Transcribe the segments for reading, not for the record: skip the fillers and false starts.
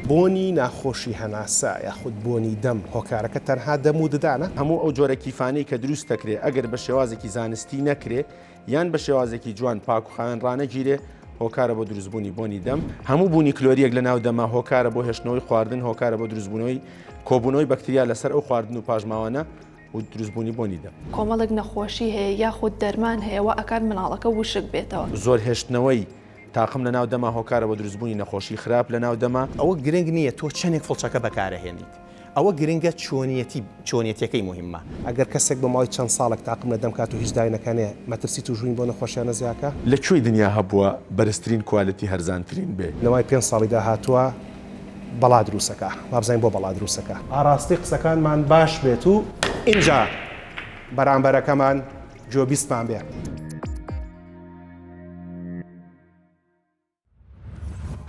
بۆنی ناخۆشی هەناسە یاخود بۆنی دەم هۆکارەکە تەنها دەم و ددانە هەموو ئەو جۆرە کیفانەی کە دروست دەکرێت ئەگەر بە شێوازێکی زانستی نەکرێ یان بە شێوازێکی جوان پاک و خاوێن ڕانەگیرێ هۆکارە بۆ دروستبوونی بۆنی دەم هەموو بوونی کلۆریەک لە ناو دەما هۆکارە بۆ هێشتنەوەی خواردن هۆکارە بۆ دروستبوونەوەی کۆبوونەوەی بەکتریا لەسەر ئەو خواردن و پاژماوانە و دروستبوونی بۆنی دەم کۆمەڵێک نەخۆشی هەیە یاخود دەرمان هەیە و ئەکات مناڵەکە وشک بێتەوە زۆر هێشتنەوەی تاقم لە ناو دەما هۆکارە بۆ دروستبوونی نەخۆشی خراپ لە ناو دەما ئەوە گرنگ نییە تۆ چەندێک فڵچەکە بەکارەهێنیت ئەوە گرنگە چۆنیەتەکەی مهمە ئەگەر کەسێک بە ماوەی چەند ساڵێک تاقم لە دەم کات و هیچ داینەکانەیە مەترسی توژوین بۆ نەخۆشیانە زیاکە لەکوێی دنیا هەبووە بەرزترین کوالەتی هەرزانترین بێ لەمای 5 ساڵی داهاتووە بەڵا دروستەکە وابزانین بۆ بەڵا دروستەکە ئاڕاستی قسەکانمان باش بێت و اینجا بەرامبەرەکەمان جۆبیستمان بێ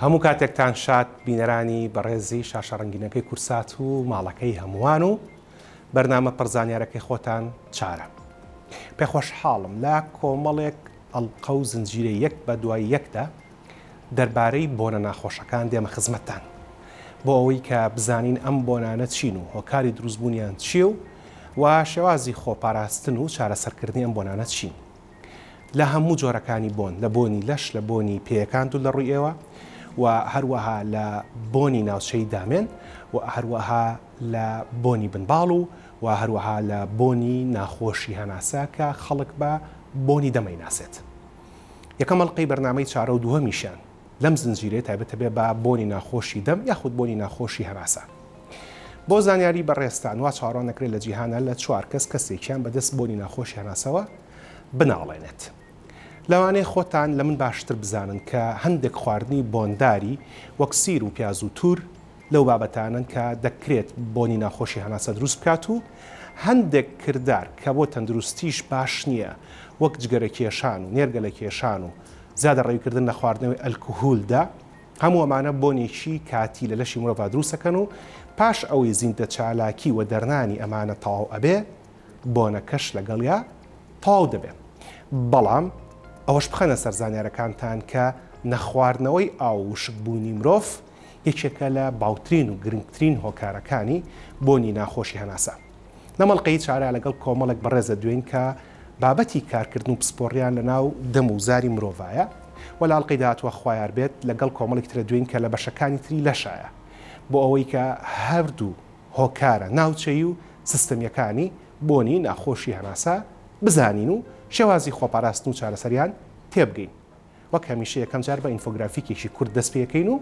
هەموو کاتێکتان شاد بینەرانی بەڕێزی شاشە ڕەنگینەکەی کورسات و ماڵەکەی هەمووان و بەرنامە پڕزانیارەکەی خۆتان چارە پێخۆشحاڵم لە کۆمەڵێک ئەڵقە و زنجیرە یەک بە دوای یەکدا دەربارەی بۆنە ناخۆشەکان دێمە خزمەتتان بۆ ئەوەی کە بزانین ئەم بۆنانە چین و هۆکاری دروستبوونیان چیە و شێوازی خۆپاراستن و چارەسەرکردنی ئەم بۆنانە چین لە هەموو جۆرەکانی بۆن لە بۆنی لەش لە بۆنی پێیەکان و لە ڕووی ئێوە و هەروەها لە بۆنی ناوچەی دامێن و هەروەها لە بۆنی بنباڵ و هەروەها لە بۆنی ناخۆشی هەناسە کە خەڵک بە بۆنی دەمەی ناسێت یەکەم ئەڵقەی بەرنامەی چارە و دووەمیشیان لەم زنجیرەیە تایبەتە بێ بە بۆنی ناخۆشی دەم یاخود بۆنی ناخۆشی هەناسە بۆ زانیاری بەڕێستان وا چاڕۆ نەکرێت لە جیهانە لە 4 کەس کەسێکیان بەدەست بۆنی ناخۆشی هەناسەوە بناڵێنێت لەوانەیە خۆتان لە من باشتر بزانن کە هەندێک خواردنی بۆنداری وەک سیر و پیاز و تور لەو بابەتانن کە دەکرێت بۆنی ناخۆشی هەناسە دروست بکات و هەندێک کردار کە بۆ تەندروستیش باش نییە وەک جگەرە کێشان و نێرگە لە کێشان و زیادە ڕێویکردن لە خواردنەوەی ئەلکوهولدا هەموو ئەمانە بۆنێکی کاتی لە لەشی مرۆڤ دروستەکەن و پاش ئەوەی زیندە چالاکی و دەرنانی ئەمانە تەواو ئەبێ بۆنەکەش لەگەڵیا تەواو دەبێت بەڵام ئەوەش بخەنە سەر زانیارەکانتان کە نەخواردنەوەی ئاو وشکبوونی مرۆڤ یەکێکە لە باوترین و گرنگترین هۆکارەکانی بۆنی ناخۆشی هەناسە نەمەڵقەی چارە لەگەڵ کۆمەڵێک بەڕێزە دوێن کە بابەتی کارکردن و پسپۆڕیان لە ناو دەم و زاری مرۆڤایە و لە ئەڵقەی داهاتوە خوایار بێت لەگەڵ کۆمەڵێک ترە دوێن کە لە بەشەکانی تری لەشایە بۆ ئەوەی کە هەردوو هۆکارە ناوچەی و سیستەمیەکانی بۆنی ناخۆشی هەناسە بزانین و شێوازی خۆپاراستن و چارەسەریان تێبگەین وەک هەمیشە یەکەم جار بە ئینفۆگرافیکێکی کورد دەست پێەکەین و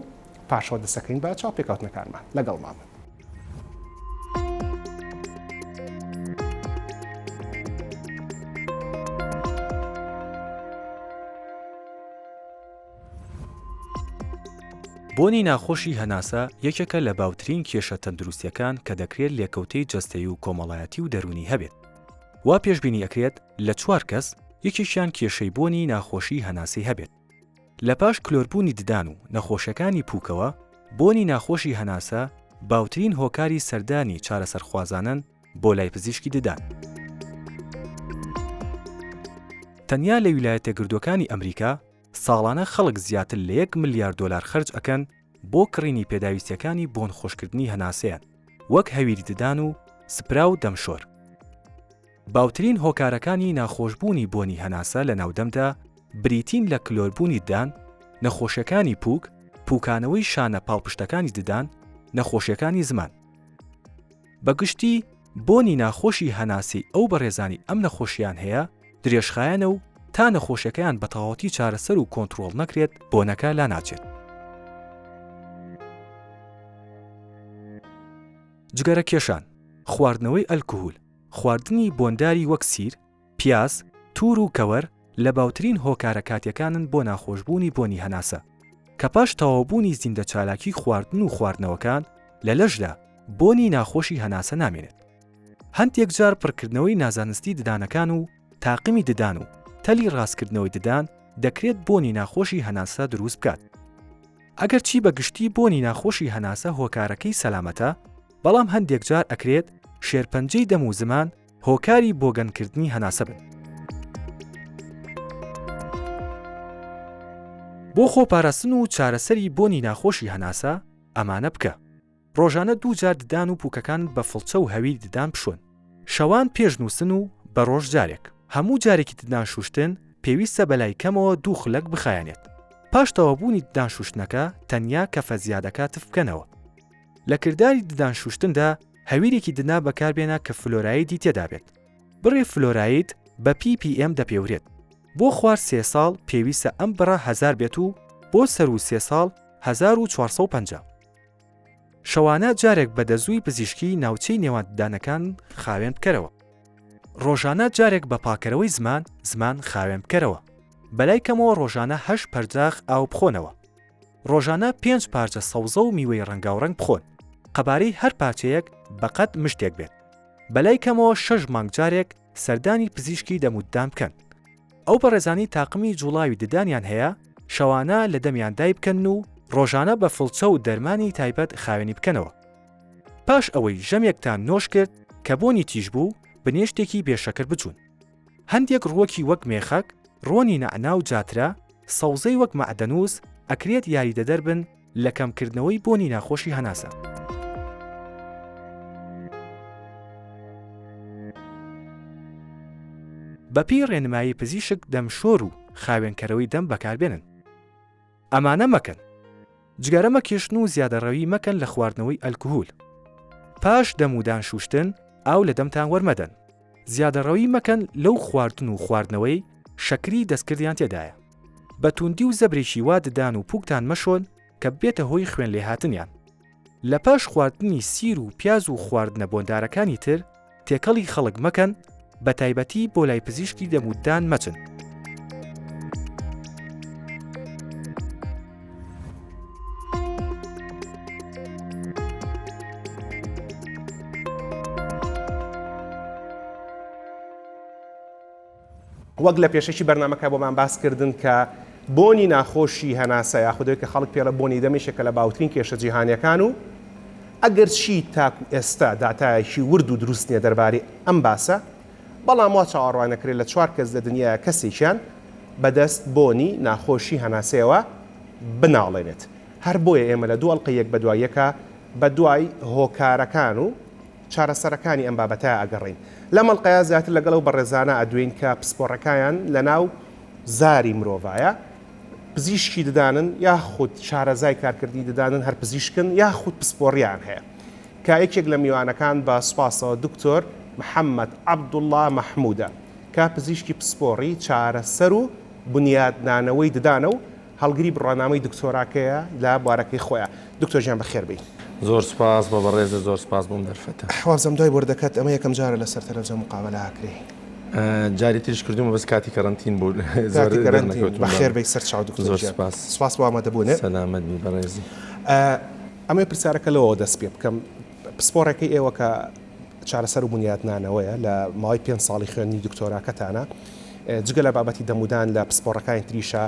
پاشەوە دەسەکەین بە چاو پێکەوتنەکانمان لەگەڵمان بۆنی ناخۆشی هەناسە یەکێکە لە باوترین کێشە تەندروستیەکان کە دەکرێت لێکەوتەی جەستەیی و کۆمەڵایەتی و دەرونی هەبێت وا پێشبینی ئەکرێت لە 4 کەس یەکێکیان کێشەی بۆنی ناخۆشی هەناسی هەبێت لە پاش کلۆربوونی ددان و نەخۆشەکانی پووکەوە بۆنی ناخۆشی هەناسە باوترین هۆکاری سەردانی چارەسەرخوازانن بۆ لای پزیشکی ددان تەنیا لە ویلایەتە گردووەکانی ئەمریکا ساڵانە خەڵک زیاتر لە 1 ملیار دۆلار خەرج ئەکەن بۆ کڕینی پێداویستیەکانی بۆن خۆشکردنی هەناسەیان وەک هەویری ددان و سپرا و دەمشۆر باوترین هۆکارەکانی ناخۆشبوونی بۆنی هەناسە لە ناودەمدا بریتین لە کلۆربوونی ددان نەخۆشیەکانی پووک پووکانەوەی شانە پاڵپشتەکانی ددان نەخۆشیەکانی زمان بەگشتی بۆنی ناخۆشی هەناسی ئەو بەڕێزانی ئەم نەخۆشیان هەیە درێژخایەنە و تا نەخۆشیەکەیان بە تەواوەتی چارەسەر و کۆنتڕۆڵ نەکرێت بۆنەکە لا ناچێت جگەرە کێشان خواردنەوەی ئەلکوهول خواردنی بۆنداری وەک سیر پیاز تور و کەوەر لە باوترین هۆکارە کاتیەکانن بۆ ناخۆشبوونی بۆنی هەناسە کە پاش تەواوبوونی زیندە چالاکی خواردن و خواردنەوەکان لە لەشدا بۆنی ناخۆشی هەناسە نامێنێت هەندێک جار پڕکردنەوەی نازانستی ددانەکان و تاقیمی ددان و تەلی ڕاستکردنەوەی ددان دەکرێت بۆنی ناخۆشی هەناسە دروست بکات ئەگەر چی بەگشتی بۆنی ناخۆشی هەناسە هۆکارەکەی سەلامەتە بەڵام هەندێک جار ئەکرێت شێرپەنجەی دەم و زمان هۆکاری بۆگەنکردنی هەناسە بن بۆ خۆپاراستن و چارەسەری بۆنی ناخۆشی هەناسە ئەمانە بکە. ڕۆژانە 2 جار ددان و پووکەکان بە فڵچە و هەوی ددان بشۆن. شەوان پێش نووسن و بە ڕۆژ جارێک. هەموو جارێکی ددان شوشتن پێویستە بەلای کەمەوە 2 خولەک بخایەنێت. پاش تەوابوونی ددان شوشتنەکە تەنیا کەفە زیادەکە تف بکەنەوە. لە کردداری ددان شوشتندا هەویرێکی دنا بەکاربێنە کە فلۆرایدی تێدا بێت. بڕێ فلۆراید بە ppm دەپێورێت. بۆ خوار 3 ساڵ پێویستە ئەم بڕە 1000 بێت و بۆ سەر و 3 ساڵ 1450. شەوانە جارێک بە دەزووی پزیشکی ناوچەی نێوانددانەکان خاوێن بکەرەوە. ڕۆژانە جارێک بە پاکەرەوەی زمان خاوێن بکەرەوە. بەلای کەمەوە ڕۆژانە 8 پەرجاخ ئاو بخۆنەوە. ڕۆژانە 5 پارچە سەوزە و میوەی ڕەنگاوڕەنگ بخۆن. قەبارەی هەر پارچەیەک بەقەت مشتێک بێت. بەلای کەمەوە 6 مانگ جارێک سەردانی پزیشکی دەموددان بکەن. ئەو بەڕێزانی تاقمی جوڵاوی ددانیان هەیە شەوانە لە دەمیان دای بکەن و ڕۆژانە بە فڵچە و دەرمانی تایبەت خاوێنی بکەنەوە. پاش ئەوەی ژەمێکتان نۆش کرد کە بۆنی تیژ بوو بنێشتێکی بێشەکر بچوون. هەندێک ڕووەکی وەک مێخەک، ڕۆنی نەعنا و جاترا، سەوزەی وەک مەعدەنووس ئەکرێت یاریدەدەر بن لە کەمکردنەوەی بۆنی ناخۆشی هەناسە. بەپی ڕێنمایی پزیشک دەمشۆر و خاوێنکەرەوەی دەم بەکاربێنن. ئەمانە مەکەن. جگەرە مەکێشن و زیادەڕەوی مەکەن لە خواردنەوەی ئەلکوهۆل. پاش دەمودان شوشتن ئاو لە دەمتان وەرمەدەن. زیادەڕەوی مەکەن لەو خواردن و خواردنەوەی شەکری دەستکردیان تێدایە. بە توندی و زەبرێکی وا ددان و پووکتان مەشۆن کە بێتە هۆی خوێن لێهاتنیان. لە پاش خواردنی سیر و پیاز و خواردنە بۆندارەکانی تر تێکەڵی خەڵک مەکەن، بە تایبەتی بۆ لای پزیشکی دەموددان مەچن. وەک لە پێشەکی بەرنامەکە بۆمان باسکردن کە بۆنی ناخۆشی هەناسە یاخودەوەی کە خەڵک پێڵە بۆنی دەمێشێکە لە باوترین کێشە جیهانیەکان و ئەگەر چی تاکو ئێستا داتایەکی ورد و دروست نیە دەربارەی ئەم باسە، بەڵام وا چاوەڕوانەکرێت لە 4 کەس لە دنیای کەسێکیان بەدەست بۆنی ناخۆشی هەناسەیەوە بناڵێنێت. هەر بۆیە ئێمە لە دوو ئەڵلقەیەک بە دواییەکە بە دوای هۆکارەکان و چارەسەرەکانی ئەم بابەتە ئەگەڕین. لە مەڵلقەیە زیاتر لەگەڵ و بەڕێزانە ئەدوین کە پسپۆڕەکەیان لە ناو زاری مرۆڤایە، پزیشکی ددانن یاخود چارەزای کارکردی ددانن هەر پزیشکن یاخود پسپۆڕیان هەیە. کە یەکێک لە میوانەکان بە سوپاسەوە دکتۆر محەممەد عەبدوڵڵا مەحموودە کە پزیشکی پسپۆڕی چارەسەر و بنیادنانەوەی ددانە و هەڵگری بڕۆنامەی دکتۆراکەیە لە بوارەکەی خۆیان. دکتۆر ژیان بەخێر بێی. زۆر سپاس بە بەڕێزە، زۆر سپاس بۆم دەرفەتە. حوازم دوای بۆردەکەت ئەمە یەکەم جارە لەسەر تەلەڤیزیۆن مقابلە هاکرێ. جاری تریش کردومە بەس کاتی کەڕەنتین بوو. بەخێر بێی سەر چاو دکتۆر. زۆر سپاس. سپاس بۆ ئامادەبوونێ. سەلامەت بی بەڕێزی. ئەمە پرسیارەکە لەوە دەست پێ بکەم. پسپۆڕەکەی ئێوە کە چارەسەر و بنیادنانەوەیە لە ماوەی 5 ساڵی خوێندنی دکتۆراکەتانە، جگە لە بابەتی دەمودان لە پسپۆڕەکانی تریشە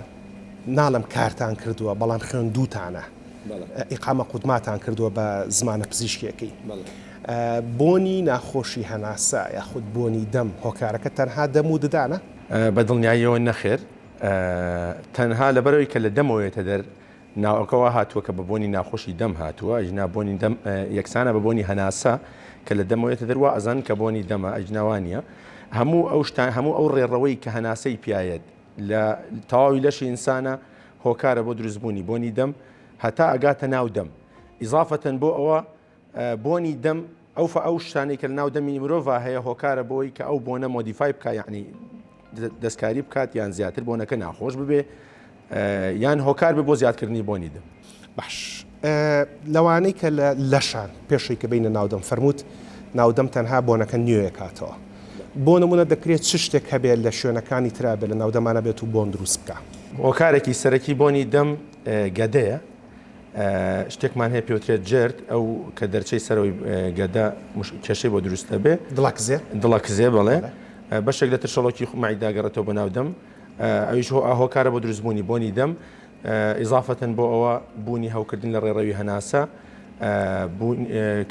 ناڵم کارتان کردووە، بەڵام خوێندووتانە، ئیقامە قودماتان کردووە بە زمانە پزیشکیەکەی. بۆنی ناخۆشی هەناسە یاخود بۆنی دەم هۆکارەکە تەنها دەم و ددانە؟ بە دڵنیاییەوە نەخێر، تەنها لەبەرەوەی کە لە دەمەوەیەتە دەر ناوەکەەوە هاتووە کە بە بۆنی ناخۆشی دەم هاتووە، ئەجنا بۆنی دەم یەکسانە بە بۆنی هەناسە کە لە دەمەوەیەتە دەروا ئەزان کە بۆنی دەمە ئەجناوانە. هەموو ئەو شتان، هەموو ئەو ڕێڕەوەی کە هەناسەی پیاەت لە تەواوی لەشی ئینسانە هۆکارە بۆ دروستبوونی بۆنی دەم هەتا ئەگاتە ناو دەم. ئیزافەتەن بۆ ئەوە بۆنی دەم ئەو شتانەی کە لە ناو دەمی مرۆڤ هەیە هۆکارە بۆی کە ئەو بۆنە مۆدیفای بکات، یعنی دەستکاری بکات یان زیاتر بۆنەکە ناخۆش ببێ یان هۆکار بێ بۆ زیادکردنی بۆنی دەم. باش، لەوانەی کە لە لەشان پێشەی کە بینە ناودەم فەرمووت ناودەم تەنها بۆنەکە نیوێ کاتەوە. بۆ نمونە دەکرێت چ شتێک هەبێت لە شوێنەکانی ترابێ لە ناودەمانە بێت و بۆن دروست بکە. هۆکارێکی سەرەکی بۆنی دەم گەدەیە، شتێکمان هەیە پێوترێت جێرد، ئەو کە دەرچەی سەرەوەی گەدە کێشەی بۆ دروستە بێ، دڵەکزێ بڵێ، بەشێک لە ترشەڵۆکی مەعیداگەڕێتەوە بە ناو دەم، ئەویش هۆکارە بۆ دروستبوونی بۆنی دەم. ئیزافەتەن بۆ ئەوە بوونی هەوکردن لە ڕێڕەوی هەناسە،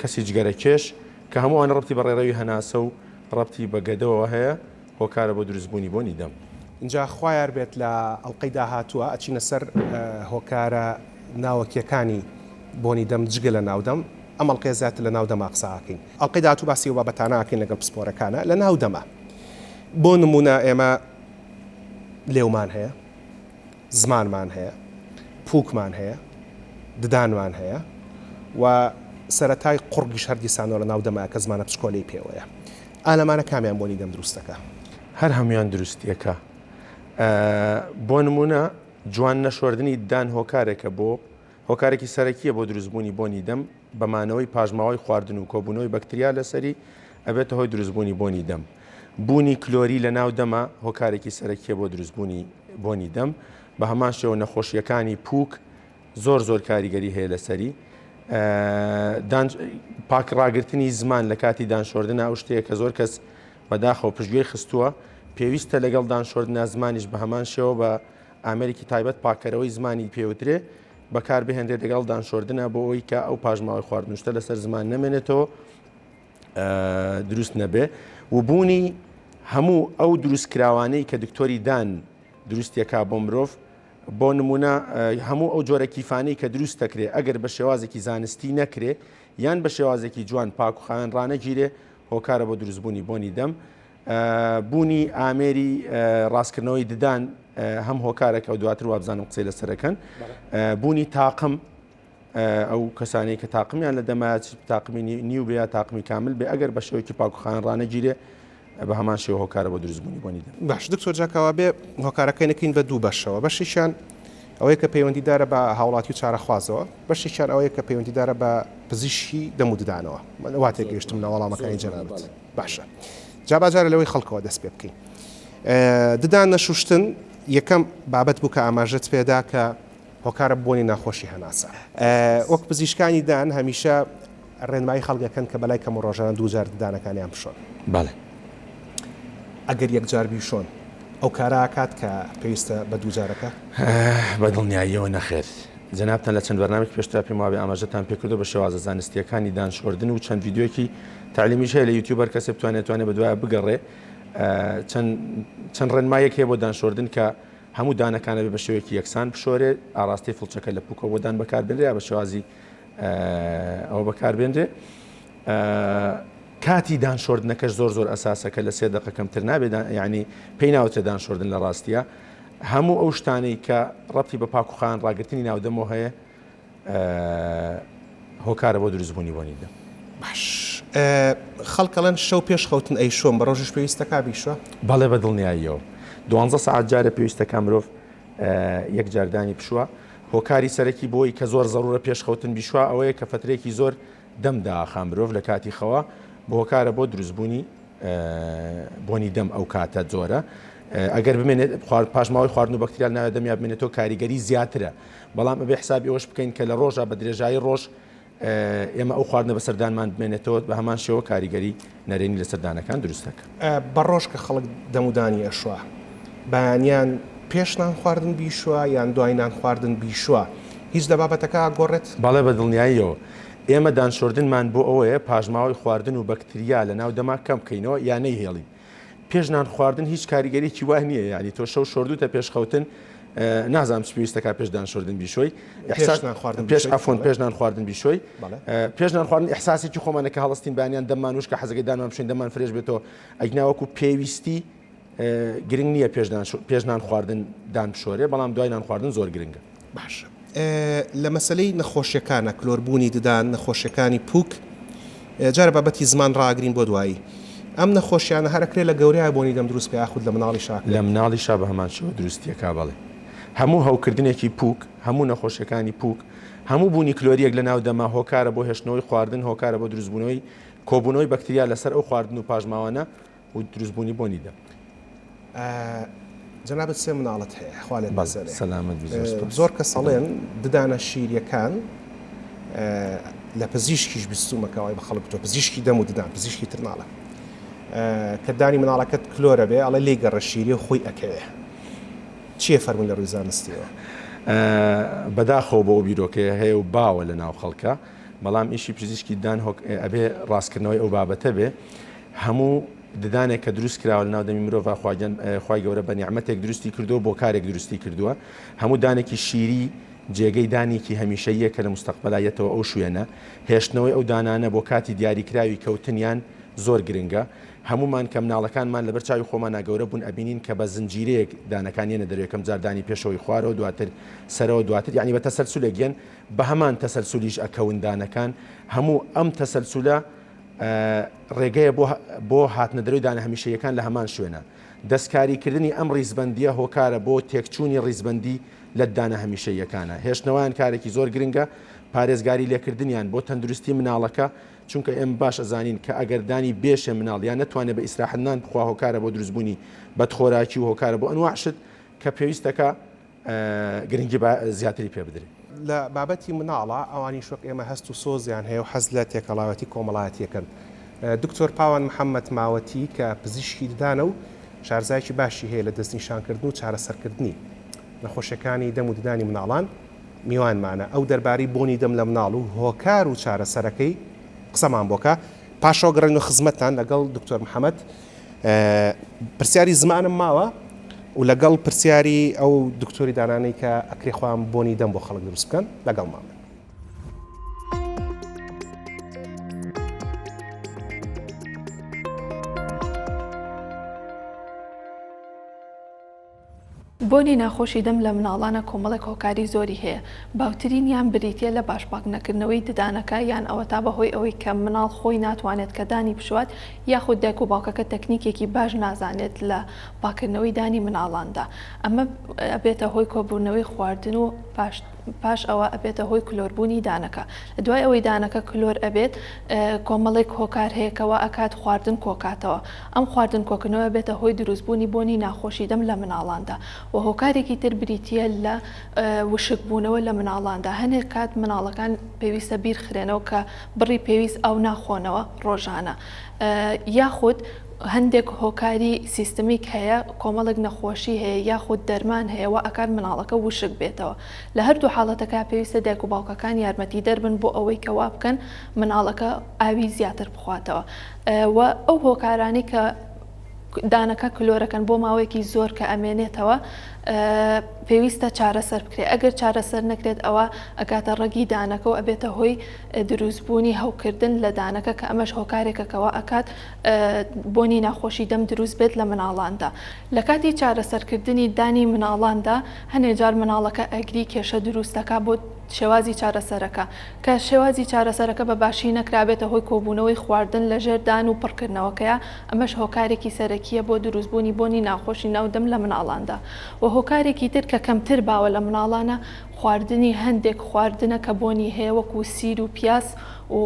کەسی جگەرە کێش کە هەمووان ڕەبتی بە ڕێڕەوی هەناسە و ڕەبتی بە گەدەوە هەیە، هۆکارە بۆ دروستبوونی بۆنی دەم. اینجا خوایار بێت لە ئەڵلقەی داهاتووە ئەچینە سەر هۆکارە ناوەکیەکانی بۆنی دەم جگە لە ناودەم ئەمەڵقێ زیاتر لە ناودەما قساکەین ئەڵلقەی داهاتوو باسی و بابەتانەکەین لەگەڵ پسپۆرەکانە لە ناودەما بۆ نمونە ئێمە لێومان هەیە زمانمان هەیە پووکمان هەیە ددانمان هەیە و سەرەتای قوڕگیش هەردیسانەوە لە ناودەما کە زمانە پشکۆلەی پێوەیە ئالەمانە کامیان بۆنی دەم دروستەکە هەر هەمویان دروستیەکە بۆ نمونە جوان نەشۆردنی دان هۆکارێکە بۆ هۆکارێکی سەرەکیە بۆ دروستبوونی بۆنی دەم بەمانەوەی پاژماوەی خواردن و کۆبوونەوەی بەکتریا لەسەری ئەبێتە هۆی دروستبوونی بۆنی دەم بوونی کلۆری لە ناو دەما هۆکارێکی سەرەکیە بۆ دروستبوونی بۆنی دەم بە هەمان شێوە نەخۆشیەکانی پووک زۆر کاریگەری هەیە لەسەری پاکڕاگررتنی زمان لە کاتی دانشۆردن ئەو شتەیە کە زۆر کەس بەداخەوە پشتگوێی خستووە پێویستە لەگەڵ دانشۆردنا زمانیش بە هەمان شێوە بە ئامریکی تایبەت پاکەرەوەی زمانی پێوترێ بەکار بهێنرێت لەگەڵ دانشۆردنە بۆ ئەوی کە ئەو پاژماوەی خواردنوشتە لەسەر زمان نەمێنێتەوە دروست نەبێ و بوونی هەموو ئەو دروستکراوانەی کە دکتۆری دان دروستیەکە بۆ مرۆڤ بۆ نمونە هەموو ئەو جۆرە کیفانەی کە دروست دەکرێ ئەگەر بە شێوازێکی زانستی نەکرێ یان بە شێوازێکی جوان پاک و خاوێن ڕانەگیرێ هۆکارە بۆ دروستبوونی بۆنی دەم بوونی ئامێری ڕاستکردنەوەی ددان هەم هۆکارێکە و دواتر وابزانم قسەی لەسەرەکەن بوونی تاقم ئەو کەسانەی کە تاقمیان لە دەمایە تاقمی نیو بێ تاقمی کامل بێ ئەگەر بە شێوەیەکی پاک و خاوێن ڕانەگیرێ بە هەمان شێوە هۆکارە بۆ دروستبوونی بۆنی دەم باش دکتۆر جاکەوا بێ هۆکارەکەی نەکەین بە دوو بەشەوە بەشیشان ئەوەیە کە پەیوەندیدارە بە هاوڵاتی و چارەخوازەوە بەشیشان ئەوەیە کە پەیوەندیدارە بە پزیشکی دەم و ددانەوە واتێ گەیشتم لە وەڵامەکانی جەنابەت باشە جاباجارە لەوەی خەڵکەوە دەست پێ بکەین ددان نەشوشتن یەکەم بابەت بوو کە ئاماژەت پێدا کە هۆکارە بۆنی ناخۆشی هەناسە وەک پزیشکانی دان هەمیشە ڕێنمایی خەڵگەکەن کە بەلای کەم ڕۆژانە دووجار ددانەکانیان بشۆن بەڵێ ئەگەر یەکجار بیشۆن ئەو کاراکات کە پێویستە بە دووجارەکە بە دڵنیاییەوە نەخێت جەنابتان لە چەند بەرنامێک پێشتر پێم وابێ ئاماژەتان پێکردو بە شێوازە زانستیەکانی دانشۆردن و چەند ڤیددیۆکی تعلیمیش هەیە لە یوتیوبەر کەسێ بتوانێت بە دوایە بگەڕێ چەند ڕێنمایەک هەیە بۆ دانشۆردن کە هەموو دانەکانە بێ بە شێوەیەکی یەکسان بشۆرێ ئاراستی فڵچەکە لە پووکەوە بۆ دان بەکاربێنرێ یا بە شێوازی ئەوە بەکاربێنرێ کاتی دانشۆردنەکەش زۆر ئەساسەکە لە 3 دقە کەمتر نابێت یعنی پێی ناوترێ دانشۆردن لە ڕاستیە هەموو ئەو شتانەی کە ڕەتی بە پاک و خاوێن ڕاگررتنی ناودەمەوە هەیە هۆکارە بۆ دروستبوونی بۆنی دەم باش خەڵکەڵەن شەو پێش خەوتن ئەی شۆم بە ڕۆژش پێویستەکە بیشوە بەڵێ بە دڵنیاییەوە 12 ساعت جارە پێویستەکە مرۆڤ یەک جاردانی پشووە هۆکاری سەرەکی بۆی کە زۆر زەڕورە پێش خەوتن بیشوە ئەوەیە کە فترێکی زۆر دەمدا مرۆڤ لە کاتی خەوە بۆ هۆکارە بۆ دروستبوونی بۆنی دەم ئەو کاتە زۆرە ئەگەر بمێنێت پاشماوەی خواردن و بەکتریال ناوێت دەمیا بمێنێتەوە کاریگەری زیاترە بەڵام ئەبێ حسابی ئەوش بکەین کە لە ڕۆژە بە درێژایی ڕۆژ ئێمە ئەو خواردنە بە سەردانمان بمێنێتەوە بە هەمان شێوە کاریگەری نەرێنی لە سەردانەکان دروستەکە بە ڕۆژ کە خەڵک دەمودانی ئەشوە بەیانیان پێشنان خواردن بیشوە یان دوایینان خواردن بیشوە هیچ لە بابەتەکە گۆڕێت بەڵێ بە دڵنیاییەوە ئێمە دانشۆردنمان بۆ ئەوەیە پاژماوەی خواردن و بەکتریا لە ناو دەما کەم بکەینەوە یانەی هێڵی پێشنان خواردن هیچ کاریگەریی وای نییە ینی تۆ شەو شۆردوتە پێش خەوتن نازانم پێویستەکە پێش دانشۆردن بیشۆی پێشنان خواردن بیشۆی پێشنان خواردن ئەحساسێکی خۆمانەکە هەڵستین بەیان دەمانوش کە حەزەکەی دانمان بشین دەمان فرێش بێتەوە ئەگناوەکو پێویستی گرنگ نییە پێشنان خواردن دان بشۆرێ بەڵام دوای خواردن زۆر گرنگە باش لە مەسلەی نەخۆشیەکانە کلۆربوونی ددان نەخۆشیەکانی پووک جارە بابەتی زمان ڕاگرین بۆ دوایی ئەم نەخۆشیانە هەرەکرێ لە گەورەیە بۆنی دەم دروست کە یاخود لە مناڵی شاک لە مناڵی شا بە هەمان شێوە دروستیەکە بەڵێ هەموو هەوکردنێکی پووک هەموو نەخۆشیەکانی پووک هەموو بوونی کلۆریەک لە ناو دەما هۆکارە بۆ هێشتنەوەی خواردن هۆکارە بۆ دروستبوونەوەی کۆبوونەوەی بەکتریا لەسەر ئەو خواردن و پاژماوانە و دروستبوونی بۆنی دەم جەنابەت سێ مناڵەت هەیە خوا لێت بەسەرێ سەلامەت زۆر کە سەڵێن ددانە شیریەکان لە پزیشکیش بیستومەکەوەی بە خەڵک تۆ پزیشکی دەم و ددان پزیشکی ترناڵە کە دانی مناڵەکەت کلۆرە بێ ئەڵێ لێ گەڕە شیری و خۆی ئەکەوێ چیە فەرمون لە ڕووی زانستیەوە بەداخەوە بۆ بیرۆکەیە هەیە و باوە لە ناو خەڵکە بەڵام ئیشی پزیشکی دان ئەبێ ڕاستکردنەوەی ئەو بابەتە بێ هەموو ددانێک کە دروست کراوە لە ناودەمی مرۆڤ خی گەورە بە نیعمەتێک دروستی کردووە بۆ کارێک دروستی کردووە هەموو دانێکی شیری جێگەی دانێکی هەمیشەیە کە لە مستەقبەلایەتەوە ئەو شوێنە هێشتنەوەی ئەو دانانە بۆ کاتی دیاریکراوی کەوتنیان زۆر گرنگە. هەمومان کە مناڵەکانمان لەبەر چاوی خۆمان ناگەورە بوون ئەبینین کە بە زنجیرەیەک دانەکانیانە دەروێکم جاردانی پێشەوەی خوارەوە دواتر سەرەوە دواتر یعنی بە تەسەلسولێکگەن بە هەمان تەسەلسولیش ئەکەون دانەکان هەموو ئەم تەسەلسولە ڕێگەیە بۆ هاتنە دەروی دانە هەمیشەیەکان لە هەمان شوێنە. دەستکاریکردنی ئەم ڕیزبەندیە هۆکارە بۆ تێکچوونی ڕیزبەندی لە دانە هەمیشەیەکانە. هێشتنەوەیان کارێکی زۆر گرنگە، پارێزگاری لێکردنیان بۆ تەندروستی مناڵەکە، چونکە ئێمە باش ئەزانین کە ئەگەردانی بێشێ مناڵ یان نەتوانێت بە ئیسراحەتنان بخوا هۆکارە بۆ دروستبوونی بەدخۆراکی و هۆکارە بۆ ئەنواعشت کە پێویستەکە گرنگی زیاتری پێ بدرێت. لە بابەتی مناڵە ئەوانی شوک ئێمە هەست و سۆزیان هەیە و حەز لە تێکەڵاوەتی کۆمەڵایەتیەکەن. دکتۆر پاوان محەممەد ماوەتی کە پزیشکی ددانە و شارزایکی باشی هەیە لە دەستنیشانکردن و چارەسەرکردنی نەخۆشیەکانی دەم و ددانی مناڵان میوانمانە ئەو دەربارەی بۆنی دەم لە مناڵ و هۆکار و چارەسەرەکەی قسەمان بۆکە پاشەوە گەڕین و خزمەتان لەگەڵ دکتۆر محەممەد پرسیاری زمانم ماوە و لەگەڵ پرسیاری ئەو دکتۆری دانانەی کە ئەکرێ خۆیان بۆنی دەم بۆ خەڵک دروست بکەن لەگەڵ مامە. بۆنی ناخۆشی دەم لە مناڵانە کۆمەڵێک هۆکاری زۆری هەیە. باوترین یان بریتە لە باشپاک نەکردنەوەی ددانەکە یان ئەوە تا بەهۆی ئەوەی کە مناڵ خۆی ناتوانێت کە دانی بشوات یاخود دایک و باوکەکە تەکنیکێکی باش نازانێت لە پاکردنەوەی دانی مناڵاندا. ئەمە ئەبێتە هۆی کۆبوونەوەی خواردن و پاش ئەوە ئەبێتە هۆی کلۆربوونی دانەکە. لە دوای ئەوەی دانەکە کلۆر ئەبێت کۆمەڵێک هۆکار هەیەکەوە ئەکات خواردن کۆکاتەوە. ئەم خواردن کۆکردنەوە بێتە هۆی دروستبوونی بۆنی ناخۆشی دەم لە مناڵاندا. و هۆکارێکی تر بریتە لە وشکبوونەوە لە مناڵاندا. هەنێک کات مناڵەکان پێویستە بیرخرێنەوە کە بڕی پێویست ئەو ناخۆنەوە ڕۆژانە یاخود هەندێک هۆکاری سیستمیک هەیە کۆمەڵێک نەخۆشی هەیە یاخود دەرمان هەیەەوە ئەکار مناڵەکە وشک بێتەوە. لە هەردوو حاڵەتەکە پێویستە دایک و باوکەکان یارمەتی دەربن بۆ ئەوەی کەوا بکەن مناڵەکە ئاوی زیاتر بخواتەوە. و ئەو هۆکارانی کە دانەکە کلۆرەکەن بۆ ماوەیەکی زۆر کە ئەمێنێتەوە پێویستە چارەسەر بکرێت. ئەگەر چارەسەر نەکرێت ئەوە ئەکاتە ڕەگی دانەکە و ئەبێتە هۆی دروستبوونی هەوکردن لە دانەکە کە ئەمەش هۆکارێکەکەەوە ئەکات بۆنی ناخۆشی دەم دروست بێت لە مناڵاندا. لە کاتی چارەسەرکردنی دانی مناڵاندا هەنێجار مناڵەکە ئەگری کێشە دروستەکە بۆ شێوازی چارەسەرەکە کە شێوازی چارەسەرەکە بە باشی نەکرابێتە هۆی کۆبوونەوەی خواردن لە ژێردان و پڕکردنەوەکەیە ئەمەش هۆکارێکی سەرەکیە بۆ دروستبوونی بۆنی ناخۆشی ناودەم لە مناڵاندا. و هۆکارێکی تر کە کەمتر باوە لە مناڵانە خواردنی هەندێک خواردنە کە بۆنی هەیە وەکو سیر و پیاس و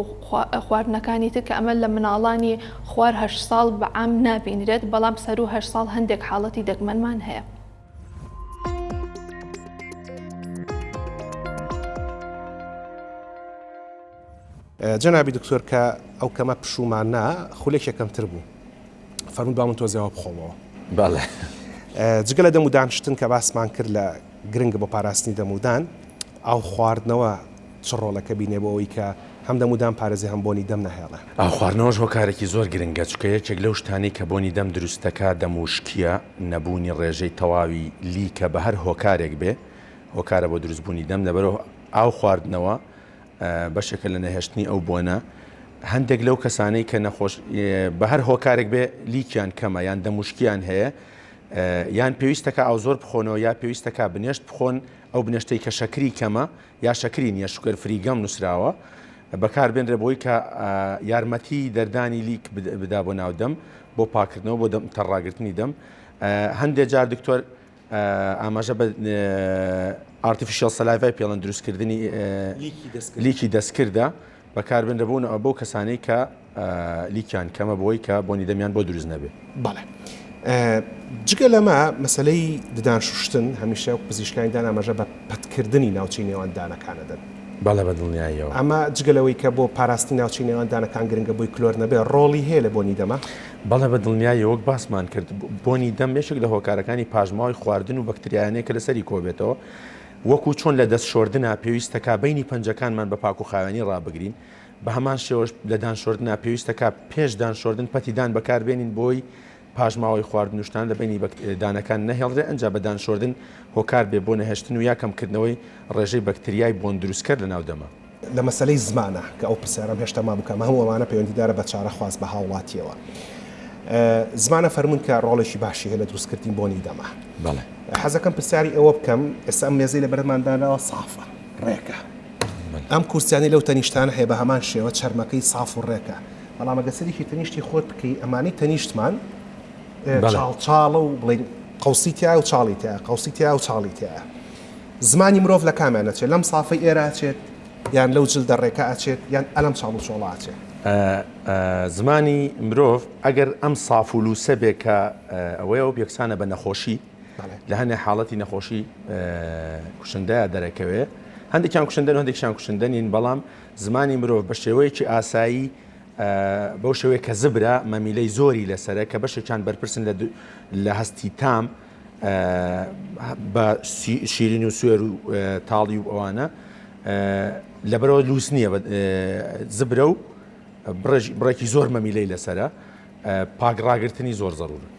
خواردنەکانی تر کە ئەمە لە مناڵانی خوار 8 ساڵ بەعام نابینرێت بەڵام سەر و 8 ساڵ هەندێک حاڵەتی دەگمەنمان هەیە. جەنابی دکتۆر کە ئەو کەمە پشومانە خولێک یەکەمتر بوو فەرموود با من تۆزیەوە بخۆمەوە. بەڵێ جگە لە دەمودان شتن کە باسمان کرد لە گرنگە بۆ پاراستنی دەمودان ئەو خواردنەوە چ ڕۆڵەکە بینێ بۆ ئەوەی کە هەم دەمودان پارێزی هەم بۆنی دەم نەهێڵە. ئەو خواردنەوەش هۆکارێکی زۆر گرنگە چکە یەکێک لەو شتانی کە بۆنی دەم دروستەکە دەموشکیە نەبوونی ڕێژەی تەواوی لیکە بە هەر هۆکارێک بێ هۆکارە بۆ دروستبوونی دەم لەبەرەوە ئاو خواردنەوە بەشێکە لە نەهێشتنی ئەو بۆنە هەندێک لەو کەسانەی کە نەخۆش بە هەر هۆکارێک بێ لیکیان کەمە یان دەموشکیان هەیە یان پێویستەکە ئەو زۆر بخۆنەوە یا پێویستەکە بنێشت بخۆن ئەو بنێشتەی کە شەکری کەمە یا شەکری نیە شوکر فریگەم نووسراوە بەکاربێنرە بۆی کە یارمەتی دەردانی لیک بدا بۆ ناودەم بۆ پاکردنەوە بۆ تەڕاگرتنی دەم. هەندێک جار دکتۆر ئاماژە بە ئارتیفیشیال سەلایڤای پێڵەن دروستکردنی لیکی دەستکردە بەکاربێنرە بوون بۆ کەسانەی کە لیکیان کەمە بۆی کە بۆنی دەمیان بۆ دروست نەبێ. بەڵێ جگە لەمە مەسلەی ددان شوشتن هەمیشە پزیشکانی دان ئاماژە بە پەتکردنی ناوچەی نێوان دانەکانە دەن. بەڵێ بە دڵنیاییەوە ئەمە جگەلەوەی کە بۆ پاراستی ناوچەی نێوان دانەکان گرنگە بۆی کلۆر نەبێ ڕۆڵی هەیە لە بۆنی دەمە. بەڵێ بە دڵنیایی وەک باسمان کرد بۆنی دەم یەکێک لە هۆکارەکانی پاژماوەی خواردن و بەکتریایانەیە کە لەسەری کۆبێتەوە وەکو چۆن لە دەست شۆردنا پێویستەکە بینی پەنجەکانمان بە پاک و خاوێنی ڕابگرین بە هەمان شێوەش لە دانشۆردنا پێویستەکە پێش دانشۆردن پەتیدان بەکاربێنین بۆی پاژماوەی خواردنوشتان لە بینی دانەکان نەهێڵرێ ئەنج بە دانشۆردن هۆکار بێ بۆ نەهێشتن و یا کەمکردنەوەی ڕێژەی بەکتریای بۆن دروستکرد لە ناودەمە. لە مەسلەی زمانە کە ئەو پرسیارم هێشتا ما بکەم هەموو ئەوانە پەیوەندیدارە بە چارە خواست بە هاوڵاتیەوە. زمانە فەرمونون کە ڕۆڵێکی باشی هەیە لە دروستکردنی بۆنی دەما. حەزەکەم پرسیاری ئەوە بکەم ئێستا ئەم مێزەی لە بەرماندانەوە سافە ڕێکە. ئەم کورسیانی لەو تەنیشتانە هەیە بە هەمان شێوە چەرمەکەی ساف و ڕێکە. بەڵام ئەگەسەرێکی تەنیشتی خۆت بکەی ئەمانی تەنیشتمان چاڵچاڵە و بڵێن قوسیتیا و چاڵیتیا قوسیتیا و چاڵیتیا. زمانی مرۆڤ لە کامێنەچێت لەم سافەی ئێراچێت یان لەو جلدە ڕێکە ئاچێت یان ئەلم چاڵ و چۆڵاچێت. زمانی مرۆڤ ئەگەر ئەم سافولوسە بێ کە ئەوەیەوە یەکسانە بە نەخۆشی لە هەنێ حاڵەتی نەخۆشی کوشندەیە دەرەکەوێ هەندێکیان کوشندەن و هەندێکیان کوشندەنین بەڵام زمانی مرۆڤ بە شێوەیەکی ئاسایی بەو شێوەیە کە زبرە مەمیلەی زۆری لەسەرە کە بەشێکیان بەرپرسن لە هەستی تام بە شیرین و سوێر و تاڵی و ئەوانە لەبەرەوە لوس نییە زبرە و بڕێکی زۆر مەمیلەی لەسرە پاگڕاگرتنی زۆر زەڕورە.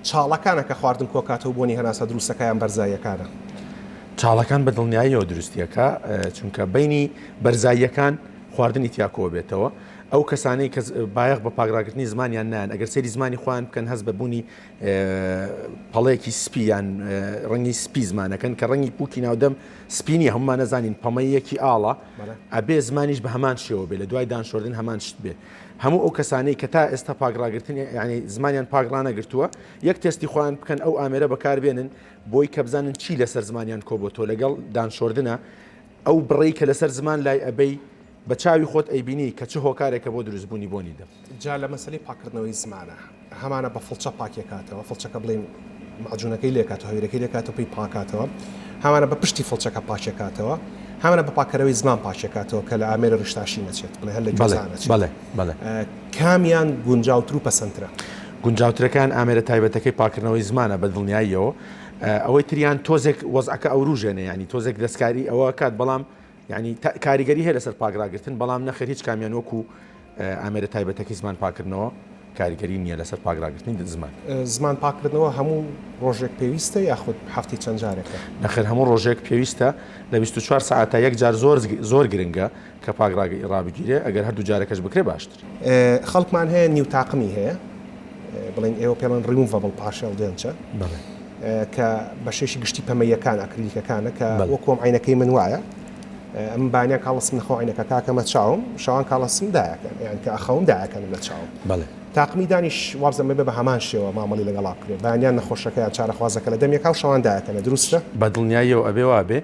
چاڵەکانە کە خواردن کۆکاتەوە بۆنی هەناسە دروستەکەیان بەرزاییەکانە. چاڵەکان بە دڵنیاییەوە دروستیەکە چونکە بینی بەرزاییەکان خواردنی تیاکۆ بێتەوە ئەو کەسانەی کە بایەق بە پاگراگرتنی زمانیان نان ئەگەر سەری زمانی خۆیان بکەن هەست بە بوونی پەڵەیەکی سپیان ڕەنگی سپی زمانەکەن کە ڕەنگی پوکی ناودەم سپینی هەمومان نەزانین پەمەیەکی ئاڵە ئەبێ زمانیش بە هەمان شێوە بێ لە دوای دانشۆردن هەمان شت بێ. هەموو ئەو کەسانەی کە تا ئێستا پاگراگرتنی ینی زمانیان پاگرانەگرتووە یەک تستی خۆیان بکەن ئەو ئامێرە بەکاربێنن بۆی کە بزانن چی لەسەر زمانیان کۆ بۆ تۆ لەگەڵ دانشۆردنە ئەو بڕێی کە لەسەر زمان لای ئەبەی بە چاوی خۆت ئەیبینی کە چه هۆکارێکە بۆ دروستبوونی بۆنی دەم. جا لە مەسلەی پاکردنەوەی زمانە هەمانە بە فڵچە پاکێکاتەوە فڵچەکە بڵێن معجونەکەی لێکاتەوە هەویرەکەی لێکاتەوە پێی پاکاتەوە هەمانە بە پشتی فڵچەکە پاکێکاتەوە هەمانە بە پاکەرەوەی زمان پاکێکاتەوە کە لە ئامێرە ڕشتاشی نەچێت بڵێ هەر لە جوزانە کامیان گونجاوتر و پەسەندترە. گونجاوترەکان ئامێرە تایبەتەکەی پاکردنەوەی زمانە بە دڵنیاییەوە ئەوەی تریان تۆزێک وەزعەکە ئەوروژێنە ینی تۆزێک دەستکاری ئەوە کات بەڵام ینی کاریگەری هەیە لەسەر پاگراگرتن بەڵام نەخێر هیچ کامیان وەکو ئامێرە تایبەتەکەی زمان پاکردنەوە کاریگەری نییە لەسەر پاگراگرتنی زمان. زمان پاکردنەوە هەموو ڕۆژێک پێویستە یاخود هەفتی چەند جارێکە؟ نەخێر هەموو ڕۆژێک پێویستە لە 24 ساعتە یەک جار زۆر گرنگە کە پاگراگەری ڕابگیرێ ئەگەر هەردوو جارەکەش بکرێ باشتر. خەڵکمان هەیە نیو تاقمی هەیە بڵێن ئێوە پێڵەن ریموڤەبڵ پاشەڵ دێنچە کە بەشێشی گشتی پەمەیەکان ئەکریلیکەکانە کە وەکۆم عینەکەی من وایە ئەم بانیا کاڵسم نەخۆ عینەکە کاکەمە چاوم شەوان کاڵسم دایەکەن یان کە ئەخەوم دایەکەن لە چاوم. تاقمی دانیش وابزەمە بێ بە هەمان شێوە مامەڵی لەگەڵا بکرێت بانیان نەخۆشەکەیان چارەخوازەکە لە دەمێکا و شەوان دایەکەنە دروستە؟ بە دڵنیاییەوە ئەبێ وابێ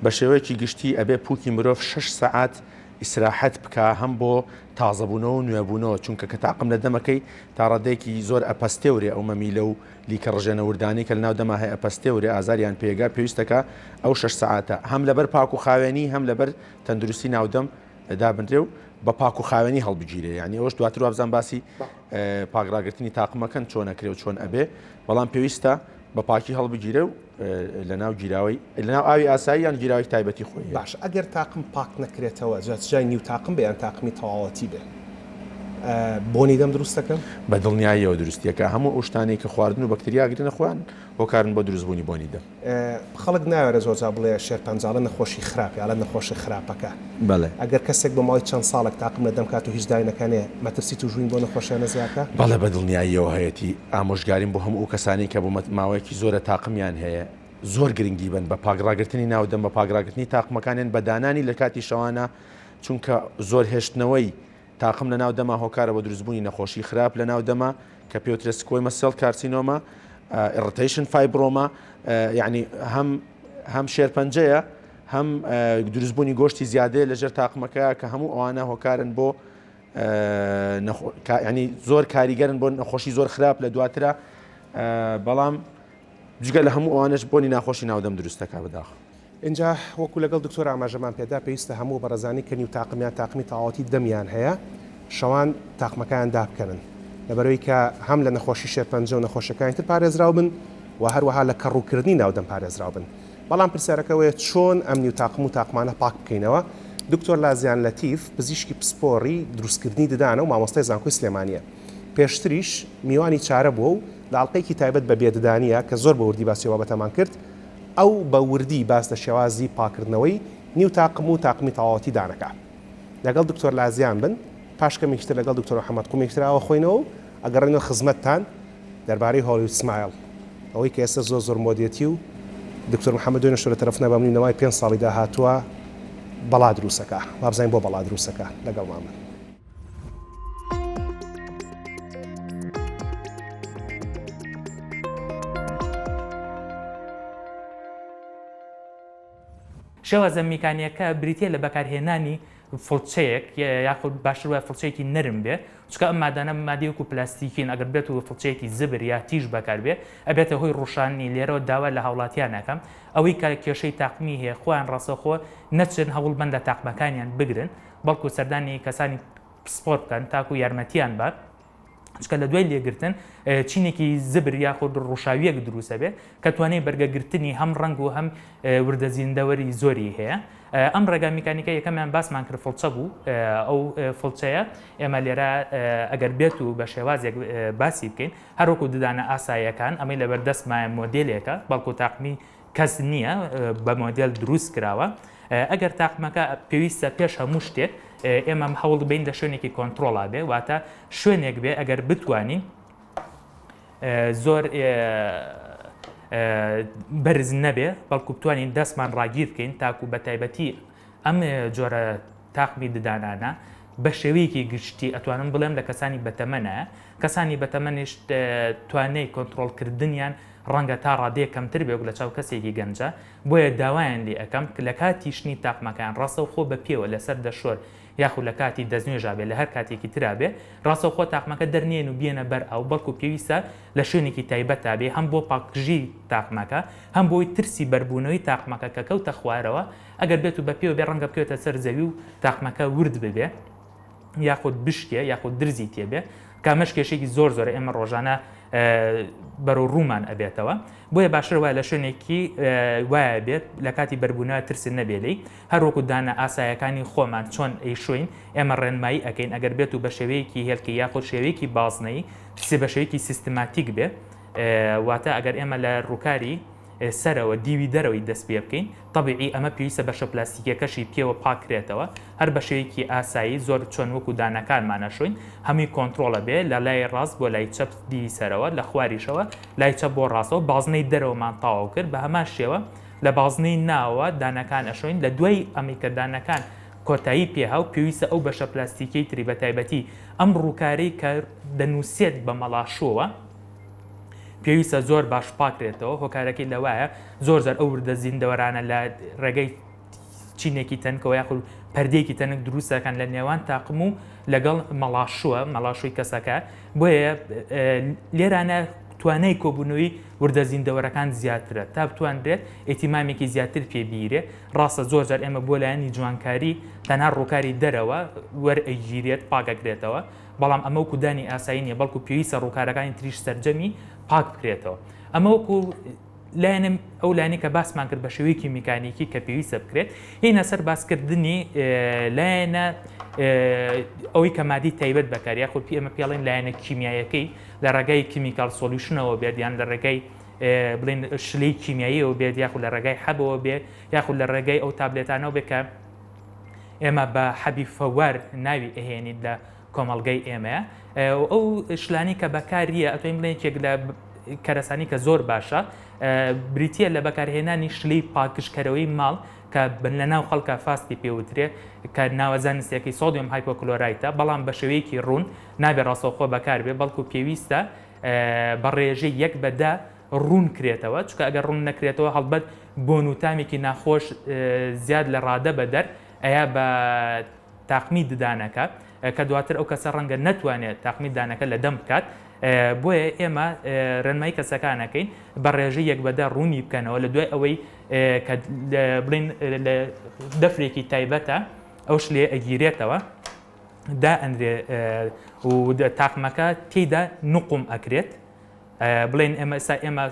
بە شێوەیەکی گشتی ئەبێ پوکی مرۆڤ 6 ساعات ئیسراحەت بکە هەم بۆ تازەبوونەوە و نوێبوونەوە چونکە کە تاقم لە دەمەکەی تا ڕادێکی زۆر ئەپەستێورێ ئەو مەمیلە و لیکە ڕژێنەوردانی کە لە ناو دەما هەیە ئەپەستێورێ ئازاریان پێگا پێویستەکە ئەو 6 ساعاتە هەم لەبەر پاک و خاوێنی هەم لەبەر تەندروستی ناودەم دابنرێ و بە پاک و خاوێنی هەڵبگیرێ ینی ئەوش دواتر وابزان باسی پاگراگرتنی تاقمەکەن چۆن ئەکرێ و چۆن ئەبێ بەڵام پێویستە بە پاکی هەڵبگیرێ و لە ناو گیراوی لە ناو ئاوی ئاسایی یان گیراوی تایبەتی خۆی. باش ئەگەر تاقم پاک نەکرێتەوە جای نیو تاقم بێ یان تاقمی تەواوەتی بێ بۆنی دەم دروستەکەم؟ بە دڵنیاییەوە دروستیەکە هەموو ئەو شتانەی کە خواردن و بەکتریاگرنە خۆیان هۆکارن بۆ دروستبوونی بۆنی دەم. خەڵک ناوێرە زۆرجا بڵێ شێرپەنجاڵە نەخۆشی خراپی ئالە نەخۆشی خراپەکە. ئەگەر کەسێک بە ماوەی چەند ساڵێک تاقم لە دەم کات و هیچ داینەکانێ مەترسی توژوین بۆ نەخۆشیانە زیاتە؟ بەڵێ بە دڵنیاییەوە هەیەی ئامۆژگاریم بۆ هەموو ئەو کەسانی کە بۆ ماوەیەکی زۆرە تاقمیان هەیە زۆر گرنگی بن بە پاگراگرتنی ناودەم بە پاگراگرتنی تاقمەکانیان بە دانانی لە کاتی شەوانە چونکە زۆر هێشتنەوەی تاقم لە ناو دەما هۆکارە بە دروستبوونی نەخۆشی خراپ لە ناو دەما کە پێوترە سکۆیمە سێڵ کارسینۆمە ئێڕتەیشن فایبرۆمە یعنی هەم شێرپەنجەیە هەم دروستبوونی گۆشتی زیادەیە لەژێر تاقمەکە کە هەموو ئەوانە هۆکارن بۆ ینی زۆر کاریگەرن بۆ نەخۆشی زۆر خراپ لە دواترە بەڵام جگە لە هەموو ئەوانش بۆنی ناخۆشی ناودەم دروستەکە بەداخە. اینجا وەکو لەگەڵ دکتۆر ئاماژەمان پێدا پێویستە هەموو بەڕێزانی کە نیو تاقمیان تاقمی تەواوەتی دەمیان هەیە شەوان تاقمەکان دابکەن لەبەرەوەی کە هەم لە نەخۆشی شێرپەنجە و نەخۆشەکانی تر پارێزراو بن و هەروەها لە کەڕووکردنی ناودەم پارێزراو بن. بەڵام پرسیارەکەوەیە چۆن ئەم نیو تاقم و تاقمانە پاک بکەینەوە. دکتۆر لازیان لەتیف پزیشکی پسپۆڕی دروستکردنی ددانە و مامۆستای زانکۆی سلێمانیە پێشتریش میوانی چارە بووە و لە ئاڵلقەیەکی تایبەت بە بێددانیە کە زۆر بە وردی باسی بابەتەمان کرد ئەو بە وردی باس لە شێوازی پاکردنەوەی نیو تاقم و تاقمی تەواوەتی دانەکە لەگەڵ دکتۆر لازیان بن پاشکەمێکتر لەگەڵ دکتۆر محەممەد قومێکتراوە خۆینەوە ئەگەڕێنەوە خزمەتتان دەربارەی هۆلیوود سمایل ئەوەی کە ئێستا زۆر مۆدیەتی و دکتۆر محەممەد دوێنە شۆ لە تەرەفنە بەمنینەوەی 5 ساڵی داهاتووە بەڵا دروستەکە وابزانین بۆ بەڵا دروستەکە لەگەڵمان بن. شێوازە میکانیەکە بریتە لە بەکارهێنانی فڵچەیەک یاخود باشتر وایە فڵچەیەکی نرم بێ چکە ئەم مادانە مادەیەک و پلاستیکین ئەگەر بێت و فڵچەیەکی زبر یا تیژ بەکار بێ ئەبێتە هۆی ڕوشانی لێرەوە داوا لە هاوڵاتیانەکەم ئەوەی کە کێشەی تاقمی هەیە خۆیان ڕاستەخۆ نەچن هەوڵ بەندە تاقمەکانیان بگرن بەڵکو سەردانی کەسانی پسپۆر بکەن تاکو یارمەتیان بە چکە لە دوای لێگرتن چینێکی زبر یاخود ڕوشاویەک دروستە بێ کە توانای بەرگەگرتنی هەم ڕنگ و هەم وردەزیندەوەری زۆری هەیە. ئەم ڕێگا میکانیکە یەکەمیان باسمان کرد فڵچە بوو ئەو فڵچەیە ئێمە لێرە ئەگەر بێت و بە شێوازێک باسی بکەین هەروەکو ددانە ئاساییەکان ئەمەی لەبەر دەستمایە مۆدلێکە بەڵکو تاقمی کەس نییە بە مۆدل دروست کراوە. ئەگەر تاقمەکە پێویستە پێش هەموو شتێک ئێمە هەوڵ بین لە شوێنێکی کۆنتترۆڵا بێ واتە شوێنێک بێ ئەگەر بتوانین زۆر بەرز نەبێ بەڵکو بتوانین دەستمان ڕاگیر بکەین تاکو بە تایبەتی ئەم جۆرە تاقمی ددانانە بە شێوەیەکی گشتی ئەتوانم بڵێم لە کەسانی بەتەمەنە کەسانی بەتەمەنیش توانای کۆنتترۆلکردنیان ڕەنگە تا ڕادەیە کەمتر بێ لە چاو کەسێکی گەنجە بۆیە داوایان لێ ئەەکەم لە کاتی شنی تاقمەکان ڕاستەوخۆ بە پێوە لەسەر دەشۆر یاخود لە کاتی دەستنوێژا بێ لە هەر کاتێکی ترا بێ ڕاستەوخۆ تاقمەکە دەرنێن و بێنە بەر ئەو بەڵکو پێویستە لە شوێنێکی تایبەت بێ هەم بۆ پاکژی تاقمەکە هەم بۆی ترسی بەربوونەوەی تاقمەکە کە کەوتە خوارەوە ئەگەر بێت و بە پێوە بێ ڕەنگە بکەوێتە سەر زەوی و تاقمەکە ورد ببێ یاخود بشتێ یاخود درزی تێبێ کامەش کێشێکی زۆر ئێمە ڕۆژانە بەرەو ڕوومان ئەبێتەوە بۆیە باشتر وایە لە شوێنێکی وایە بێت لە کاتی بەربوونەوە ترسن نەبێلی هەروەکو دانە ئاسایەکانی خۆمان چۆن ئەیشوین ئێمە ڕێنمایی ئەەکەین ئەگەر بێت و بە شێوەیەکی هێلکی یاخود شێوەیەکی بازنەی بە شێوەیەکی سیستماتیک بێ واتە ئەگەر ئێمە لە ڕووکاری سەرەوە دیوی دەرەوەی دەست پێ بکەین طبیعی ئەمە پێویستە بەشە پلاستیکەکەشی پێوە پاکرێتەوە هەر بە شێوەیەکی ئاسایی زۆر چۆن وەکو دانەکانمانە شوین هەمی کۆنتترۆڵە بێ لە لای ڕاست بۆ لای چەپ دیوی سەرەوە لە خواریشەوە لای چەپ بۆ ڕاستەوە بازنەی دەرەوەمان تاواو کرد بە هەمان شێوە لە بازنەی ناوە دانەکان ئەشوین لە دوای ئەمیکە دانەکان کۆتایی پێهاو پێویستە ئەو بەشە پلاستیکەی تری بە تایبەتی ئەم ڕووکارەی کە دەنووسێت بە مەڵاشۆوە پێویستە زۆر باش پاکرێتەوە هۆکارەکەی لەوایە زۆر ئەو وردە زیندەوەرانە لە ڕێگەی چینێکی تەنکەوە یاخود پەردەیەکی تەنک دروستەکان لە نێوان تاقم و لەگەڵ مەڵاشووی کەسەکە بۆیە لێرانە توانای کۆبوونەوەی وردە زیندەوەرەکان زیاترە تا بتوانرێت ئێتیمامێکی زیاتر پێبیرێ ڕاستە زۆر ئێمە بۆ لایەنی جوانکاری تەنها ڕووکاری دەرەوە وەرئەگیرێت پاکەکرێتەوە بەڵام ئەمە وەکو دانی ئاسایی نیە بەڵکو پێویستە ڕووکارەکانی تریش سەرجەمی پاک بکرێتەوە ئەمە وەکو لایەنم ئەو لایەنی کە باسمان کرد بە شێوەیەکی میکانیکی کە پێویستە بکرێت هینە سەر باسکردنی لایەنە ئەوەی کە مادی تایبەت بەکار یاخود ئێمە پێڵێن لایەنە کیمیایەکەی لە ڕێگای کیمیکال سۆلیوشنەوە بێت یان لە ڕێگای بڵێن شلەی کیمیاییەوە بێت یاخود لە ڕێگای حەبەوە بێت یاخود لە ڕێگای ئەو تابلێتانەوە بێت کە ئێمە بە حەبی فەوار ناوی ئەهێنیت لە کۆمەڵگەی ئێمەیە ئەو شلانی کە بەکاریە ئەتوانین بڵێن یەک لە کەرەسانی کە زۆر باشە بریتە لە بەکارهێنانی شلەی پاکشکەرەوەی ماڵ کە لە ناو خەڵکە فاستی پێوترێ کە ناوەزانستێکی سۆدیۆم هایپۆکلۆرایتە بەڵام بە شێوەیەکی ڕوون نابێ ڕاستەوخۆ بەکار بێ بەڵکو پێویستە بە ڕێژەی یەک بەدا ڕوون کرێتەوە چکە ئەگەر ڕوون نەکرێتەوە هەڵبەت بۆنوتامێکی ناخۆش زیاد لە ڕادە بەدەر ئەیە بە تاقمی ددانەکە کە دواتر ئەو کەسە ڕەنگە نەتوانێت تاقمی دانەکە لە دەم بکات بۆیە ئێمە ڕێنمایی کەسەکانەکەین بە ڕێژەی یەک بەدا ڕوونی بکەنەوە لە دوای ئەوەی بڵین لە دەفرێکی تایبەتە ئەوش لێ ئەگیرێتەوە دا ئەندرێ و تاقمەکە تێیدا نوقم ئەکرێت بڵێن ئێمە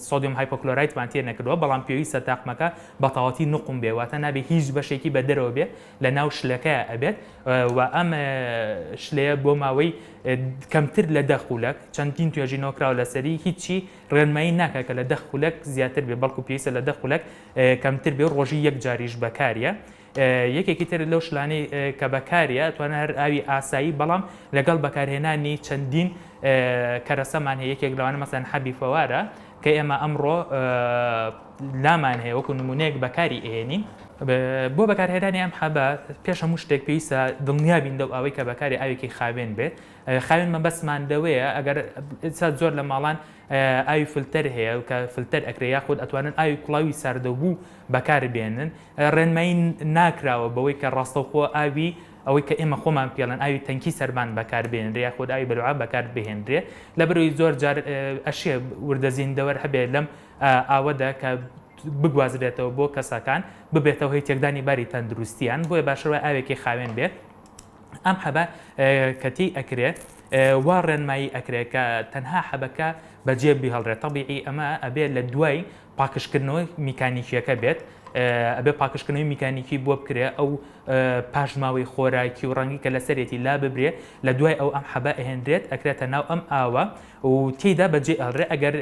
سۆدیۆم هایپۆکلۆرایتمان تێ نەکردووە بەڵام پێویستە تاقمەکە بە تەواوەتی نقم بێ واتە نابێت هیچ بەشێکی بە دەرەوە بێ لە ناو شلەکەیە ئەبێت و ئەم شلەیە بۆ ماوەی کەمتر لە 10 خولەک چەندین توێژینەوەکراوە لەسەری هیچی ڕێنمایی ناکە کە لە 10 خولەک زیاتر بێ بەڵکو پێویستە لە 10 خولەک کەمتر بێ ڕۆژی یەک جاریش بەکاریە یەکێکی تر لەو شلانەی کە بەکاریە توانە هەر ئاوی ئاسایی بەڵام لەگەڵ بەکارهێنانی چەندین کەرەسەمان هەیە یەکێک لەوانە مەسەن حەبی فەوارە کە ئێمە ئەمڕۆ لامان هەیە وەکو نمونەیەک بەکاری ئێنین بۆ بەکارهێنانی ئەم حەبە پێش هەموو شتێک پێویستە دڵنیابین دەو ئەوەی کە بەکاری ئاوێکی خاوێن بێت خاوێن مەبەستمان دەوەیە ئەگەر زۆر لە ماڵان ئاوی فلتەر هەیە و کە فلتەر ئەکرێ یاخود ئەتوانن ئاوی کوڵاوی ساردەبوو بەکار بێنن ڕێنمایی ناکراوە بەوەی کە ڕاستەوخۆ ئاوی ئەوەی کە ئێمە خۆمان پێڵەن ئاوی تەنکی سەربان بەکار بێنرێ یاخود ئاوی بەلوعا بەکار بهێنرێ لە بەرەوەی زۆر جار ئەشێ وردەزیندەوەر هەبێت لەم ئاوەدا کە بگوازرێتەوە بۆ کەسەکان ببێتەوە هەی تێکدانی باری تەندروستیان بۆیە باشەوە ئاوێکی خاوێن بێت ئەم حەبە کەتی ئەکرێت وا ڕێنمایی ئەکرێت کە تەنها حەبەکە بەجێبی هەڵڕێت تەبیعی ئەمە ئەبێت لە دوای پاکشکردنەوەی میکانیکیەکە بێت ئەبێ پاکشکردنەوەی میکانیکی بۆ بکرێ ئەو پاشماوەی خۆراکی و ڕەنگی کە لەسەرێتی لا ببرێ لە دوای ئەو ئەم حەبە ئەهێنرێت ئەکرێتە ناو ئەم ئاوە و تێیدا بەجێ ئەڵڕێ ئەگەر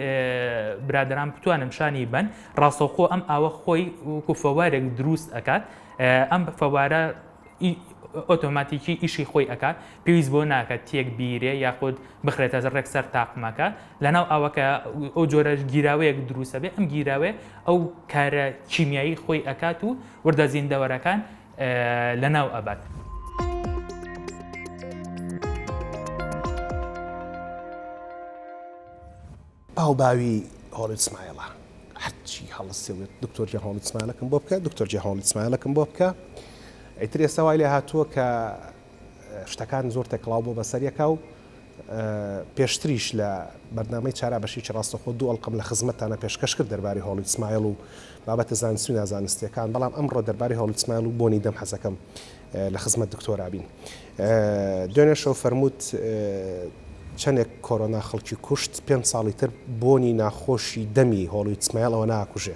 برادران بتوانم شانی بن ڕاستەوخۆ ئەم ئاوە خۆی وەکو فەوارێک دروست ئەکات ئەم فەوارە ئۆتۆماتیکی ئیشی خۆی ئەکات پێویست بۆ ناکات تێک بیرێ یاخود بخرێتە ڕێک سەر تاقمەکە لەناو ئەوەکە ئەو جۆرە گیراوەیەک دروستە بێ ئەم گیراوێ ئەو کارە کیمیایی خۆی ئەکات و وردە زیندەوەرەکان لەناو ئەبات. باو باوی هۆڵت سمایڵە هەرچی هەڵسێت دکتۆر جە هۆڵت سمایلەکەم بۆ بکە دکتۆر جە هۆڵت سمایلەکەم بۆ بکە ئەیتر ئێستا وای لێ هاتووە کە شتەکان زۆر تەکڵاو بۆ بەسەریەکە و پێشتریش لە بەرنامەی چارە بەشی ڕاستەخۆ دوو ئەڵقم لە خزمەتانە پێشکەش کرد دەرباری هۆڵت سمایل و بابەتە زانستی و نازانستیەکان بەڵام ئەمڕۆ دەرباری هۆڵت سمایل و بۆنی دەم حەزەکەم لە خزمەت دکتۆرابین دوێنێ شەو فەرمووت چەندێک کۆرۆنا خەڵکی کوشت 5 ساڵی تر بۆنی ناخۆشی دەمی هۆڵت سمایل ئەوە ناکوژێ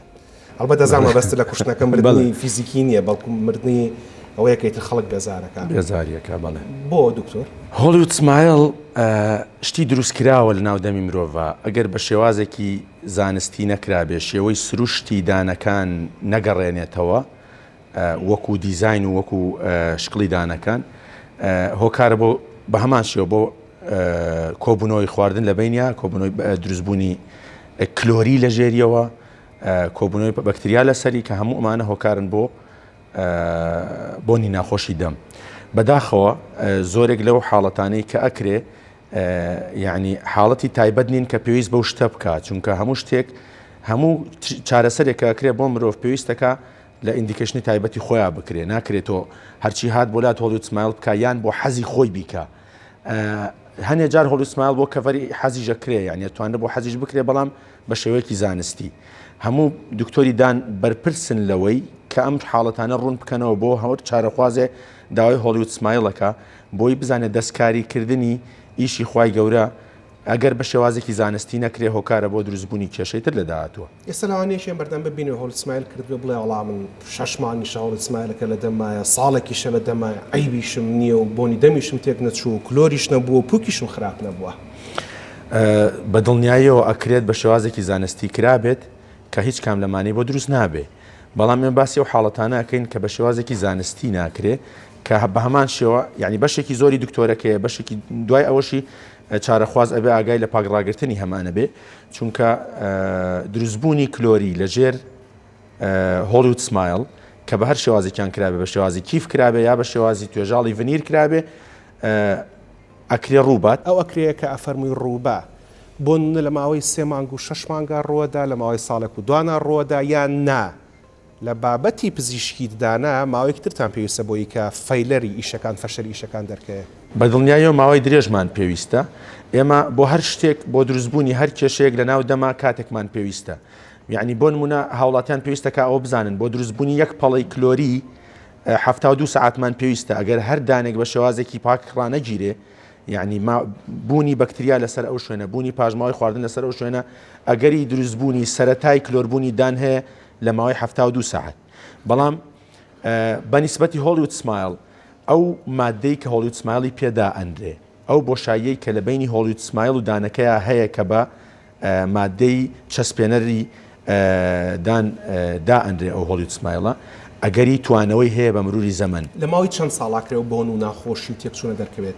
ئەلبەتە دەزانمە بەست لە کوشتنەکە مردنی فیزیکی نییە بەڵکو مردنی ئەوەیە کەیتر خەڵک بێزارەکە بێزاریەکە بەڵێ بۆ دکتۆر هۆلیوود سمایل شتی دروستکراوە لە ناو دەمی مرۆڤ ئەگەر بە شێوازێکی زانستی نەکرابێ شێوەی سروشتی دانەکان نەگەڕێنێتەوە وەکو دیزاین و وەکو شکلی دانەکان هۆکارە بۆ بە هەمان شێوە بۆ کۆبوونەوەی خواردن لە بینیا کۆبوونەوەی دروستبوونی کلۆری لە ژێریەوە کۆبوونەوەی بەکتریا لەسەری کە هەموو ئەمانە هۆکارن بۆ بۆنی ناخۆشی دەم بەداخەوە زۆرێک لەو حاڵەتانەی کە ئەکرێ یعنی حاڵەتی تایبەت نین کە پێویست بەو شتە بکات چونکە هەموو شتێک هەموو چارەسەرێک کە ئەکرێ بۆ مرۆڤ پێویستەکە لە ئیندیکیشنی تایبەتی خۆیان بکرێ ناکرێتەوە هەرچی هات بۆ لات هۆلیوود سمایل بکە یان بۆ حەزی خۆی بیکە هەنێ جار هۆلیوود سمایل بۆ کەڤەری حەزیژە کرێ یعنی ئەتوانێت بۆ حەزیش بکرێ بەڵام بە شێوەیەکی زانستی هەموو دکتۆری دان بەرپرسن لەوەی کە ئەم حاڵەتانە ڕوون بکەنەوە بۆ هەور چارەخوازێ داوای هۆلیوود سمایلەکە بۆی بزانێت دەستکاریکردنی ئیشی خوای گەورە ئەگەر بە شێوازێکی زانستی نەکرێ هۆکارە بۆ دروستبوونی کێشەی تر لەداهاتوە ئێستا لەوانەیەشیان بەردەم ببینێ هۆڵت سمایل کردوێ بڵێ وەڵام من 6 مانگی هۆڵت سمایلەکە لە دەمایە ساڵێکیشە لە دەمایە عیبیشم نییە و بۆنی دەمیشم تێک نەچوو کلۆریش نەبووە پوکیشم خراپ نەبووە بە دڵنیاییەوە ئەکرێت بە شێوازێکی زانستی کرابێت کە هیچ کام لەمانەی بۆ دروست نابێ بەڵام ئێمە باسی و حاڵەتانە ئەەکەین کە بە شێوازێکی زانستی ناکرێ کە بە هەمان شێوە یعنی بەشێکی زۆری دکتۆرەکەیە بەشێکی دوای ئەوەشی چارەخواز ئەبێ ئاگای لە پاکڕاگرتنی هەمانە بێ چونکە دروستبوونی کلۆری لە ژێر هۆلیوود سمایل کە بە هەر شێوازێکیان کرابێ بە شێوازی کیف کرابێ یا بە شێوازی توێژاڵی ڤنیر کرابێ ئەکرێ ڕووبات ئەو ئەکرەیە کە ئەفەرمووی ڕووبە بۆن لە ماوەی 3 مانگ و 6 مانگە ڕۆدا لە ماوەی ساڵێک و دوانە ڕۆدا یان نا لە بابەتی پزیشکی دانا ماوەیەکترتان پێویستە بۆی کە فەیلەری ئیشەکان فەشەری ئیشەکان دەرکەوێت بە دڵنیاییەوە ماوەی درێژمان پێویستە ئێمە بۆ هەر شتێک بۆ دروستبوونی هەر کێشەیەک لە ناو دەما کاتێکمان پێویستە یعنی بۆ نمونە هاوڵاتیان پێویستە کە ئەوە بزانن بۆ دروستبوونی یەک پەڵەی کلۆری 72 ساعتمان پێویستە ئەگەر هەر دانێک بە شێوازێکی پاک ڕانەگیرێ یعنی بوونی بەکتریا لەسەر ئەو شوێنە بوونی پاژماوەی خواردن لەسەر ئەو شوێنە ئەگەری دروستبوونی سەرەتای کلۆربوونی دان هەیە لە ماوەی 72 ساعت بەڵام بەنیسبەتی هۆلیوود سمایل ئەو مادەی کە هۆلیوود سمایلی پێدا ئەندرێ ئەو بۆشاییەی کە لە بینی هۆلیوود سمایل و دانەکەیە هەیە کە بە مادەی چەسپێنەری دا ئەندرێ ئەو هۆلیوود سمایلە ئەگەری توانەوەی هەیە بە مروری زەمن لە ماوەی چەند ساڵاکرێەوە بۆن و ناخۆشی و تێکچوونە دەرکەوێت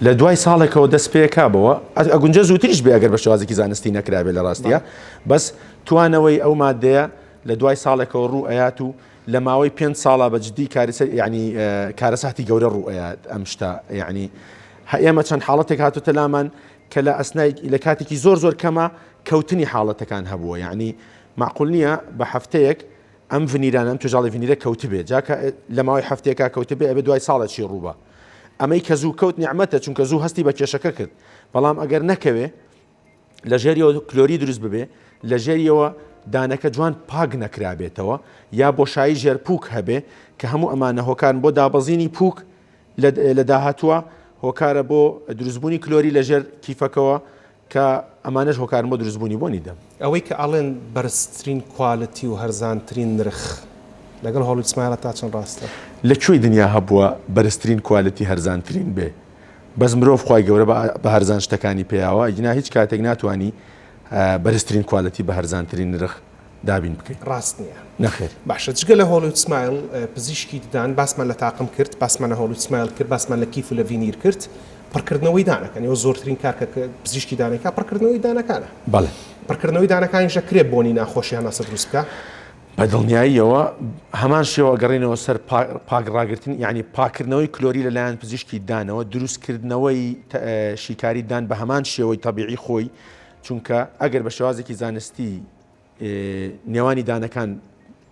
لە دوای ساڵێکەوە دەست پێکابەوە ئەگونجە زووتریش بێ ئەگەر بە شێوازێکی زانستی نەکرابێت لە ڕاستیە بەس توانەوەی ئەو مادەیە لە دوای ساڵێکەوە ڕوو ئەیات و لە ماوەی 5 ساڵە بەجددی ینی کارەساتی گەورە ڕوو ئەیات ئەم شتا یعنی ئێمە چەند حاڵەتێک هاتوتە لامان کە لە ئەسنای لە کاتێکی زۆر کەمە کەوتنی حاڵەتەکان هەبووە یعنی معقول نییە بە هەفتەیەک ئەم ڤنیرانم توژاڵی ڤنیرە کەوت بێ جاکە لە ماوەی هەفتێکا کەوت بێ ئەبێ دوای ساڵێکی ڕووبە ئەمەی کە زوو کەوت نیعممەتە چونکە زوو هەستی بە کێشەکە کرد بەڵام ئەگەر نەکەوێ لە ژێریەوە کلۆری دروست ببێ لە ژێریەوە دانەکە جوان پاک نەکرابێتەوە یا بۆشایی ژێر پووک هەبێ کە هەموو ئەمانە هۆکارن بۆ دابەزینی پووک لە داهاتووە هۆکارە بۆ دروستبوونی کلۆری لە ژێر کیفەکەەوە کە ئەمانەش هۆکارن بۆ دروستبوونی بۆنی دەم ئەوەی کە ئاڵێن بەرزترین کوالەتی و هەرزانترین نرخ لەگەڵ هۆلیوود سمایلە تا چەند ڕاستە لەکوێی دنیا هەبووە بەرزترین کوالەتی هەرزانترین بێ بەس مرۆڤ خی گەورە بە هەرزان شتەکانی پێیاوە ئینا هیچ کاتێک ناتوانانی بەرزترین کوالەتی بە هەرزانترین نرخ دابین بکەیت ڕاست نییە نەخێر باشە جگە لە هۆلیوود سمایل پزیشکی ددان باسمان لە تاقم کرد باسمان لە هۆلیوود سمایل کرد باسمان لە کیف و لە ڤینیر کرد پڕکردنەوەی دانەکەن ئەوە زۆرترین کارکە پزیشکی دانێکا پڕکردنەوەی دانەکانە بەڵێ پڕکردنەوەی دانەکانیشە کرێ بۆنی ناخۆشی هەناسە دروست بکە بە دڵنیاییەوە هەمان شێوە گەڕێنەوە سەر پاکڕاگرتن یعنی پاکردنەوەی کلۆری لەلایەن پزیشکی دانەوە دروستکردنەوەی شیکاری دان بە هەمان شێوەی تەبیعی خۆی چونکە ئەگەر بە شێوازێکی زانستی نێوانی دانەکان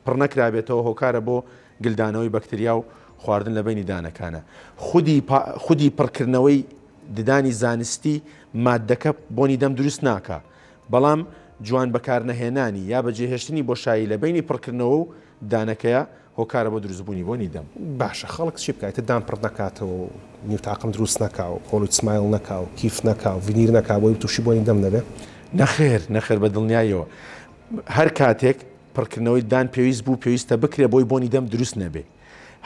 پڕ نەکرابێتەوە هۆکارە بۆ گلدانەوەی بەکتریا و خواردن لە بینی دانەکانە خودی پڕکردنەوەی ددانی زانستی مادەکە بۆنی دەم دروست ناکە بەڵام جوان بەکار نەهێنانی یا بەجێهێشتنی بۆشایی لە بینی پڕکردنەوە و دانەکەیە هۆکارە بۆ دروستبوونی بۆنی دەم باشە خەڵک چی بکایتە دام پڕ نکاتەوە و نیوتاقم دروست نکا و هۆلیوود سمایل نکا و کیف نکا و ڤینیر نکا بۆی تووشی بۆنی دەم نەبێ نەخێر بە دڵنیاییەوە هەر کاتێک پڕکردنەوەی دان پێویست بوو پێویستە بکرێ بۆی بۆنی دەم دروست نەبێ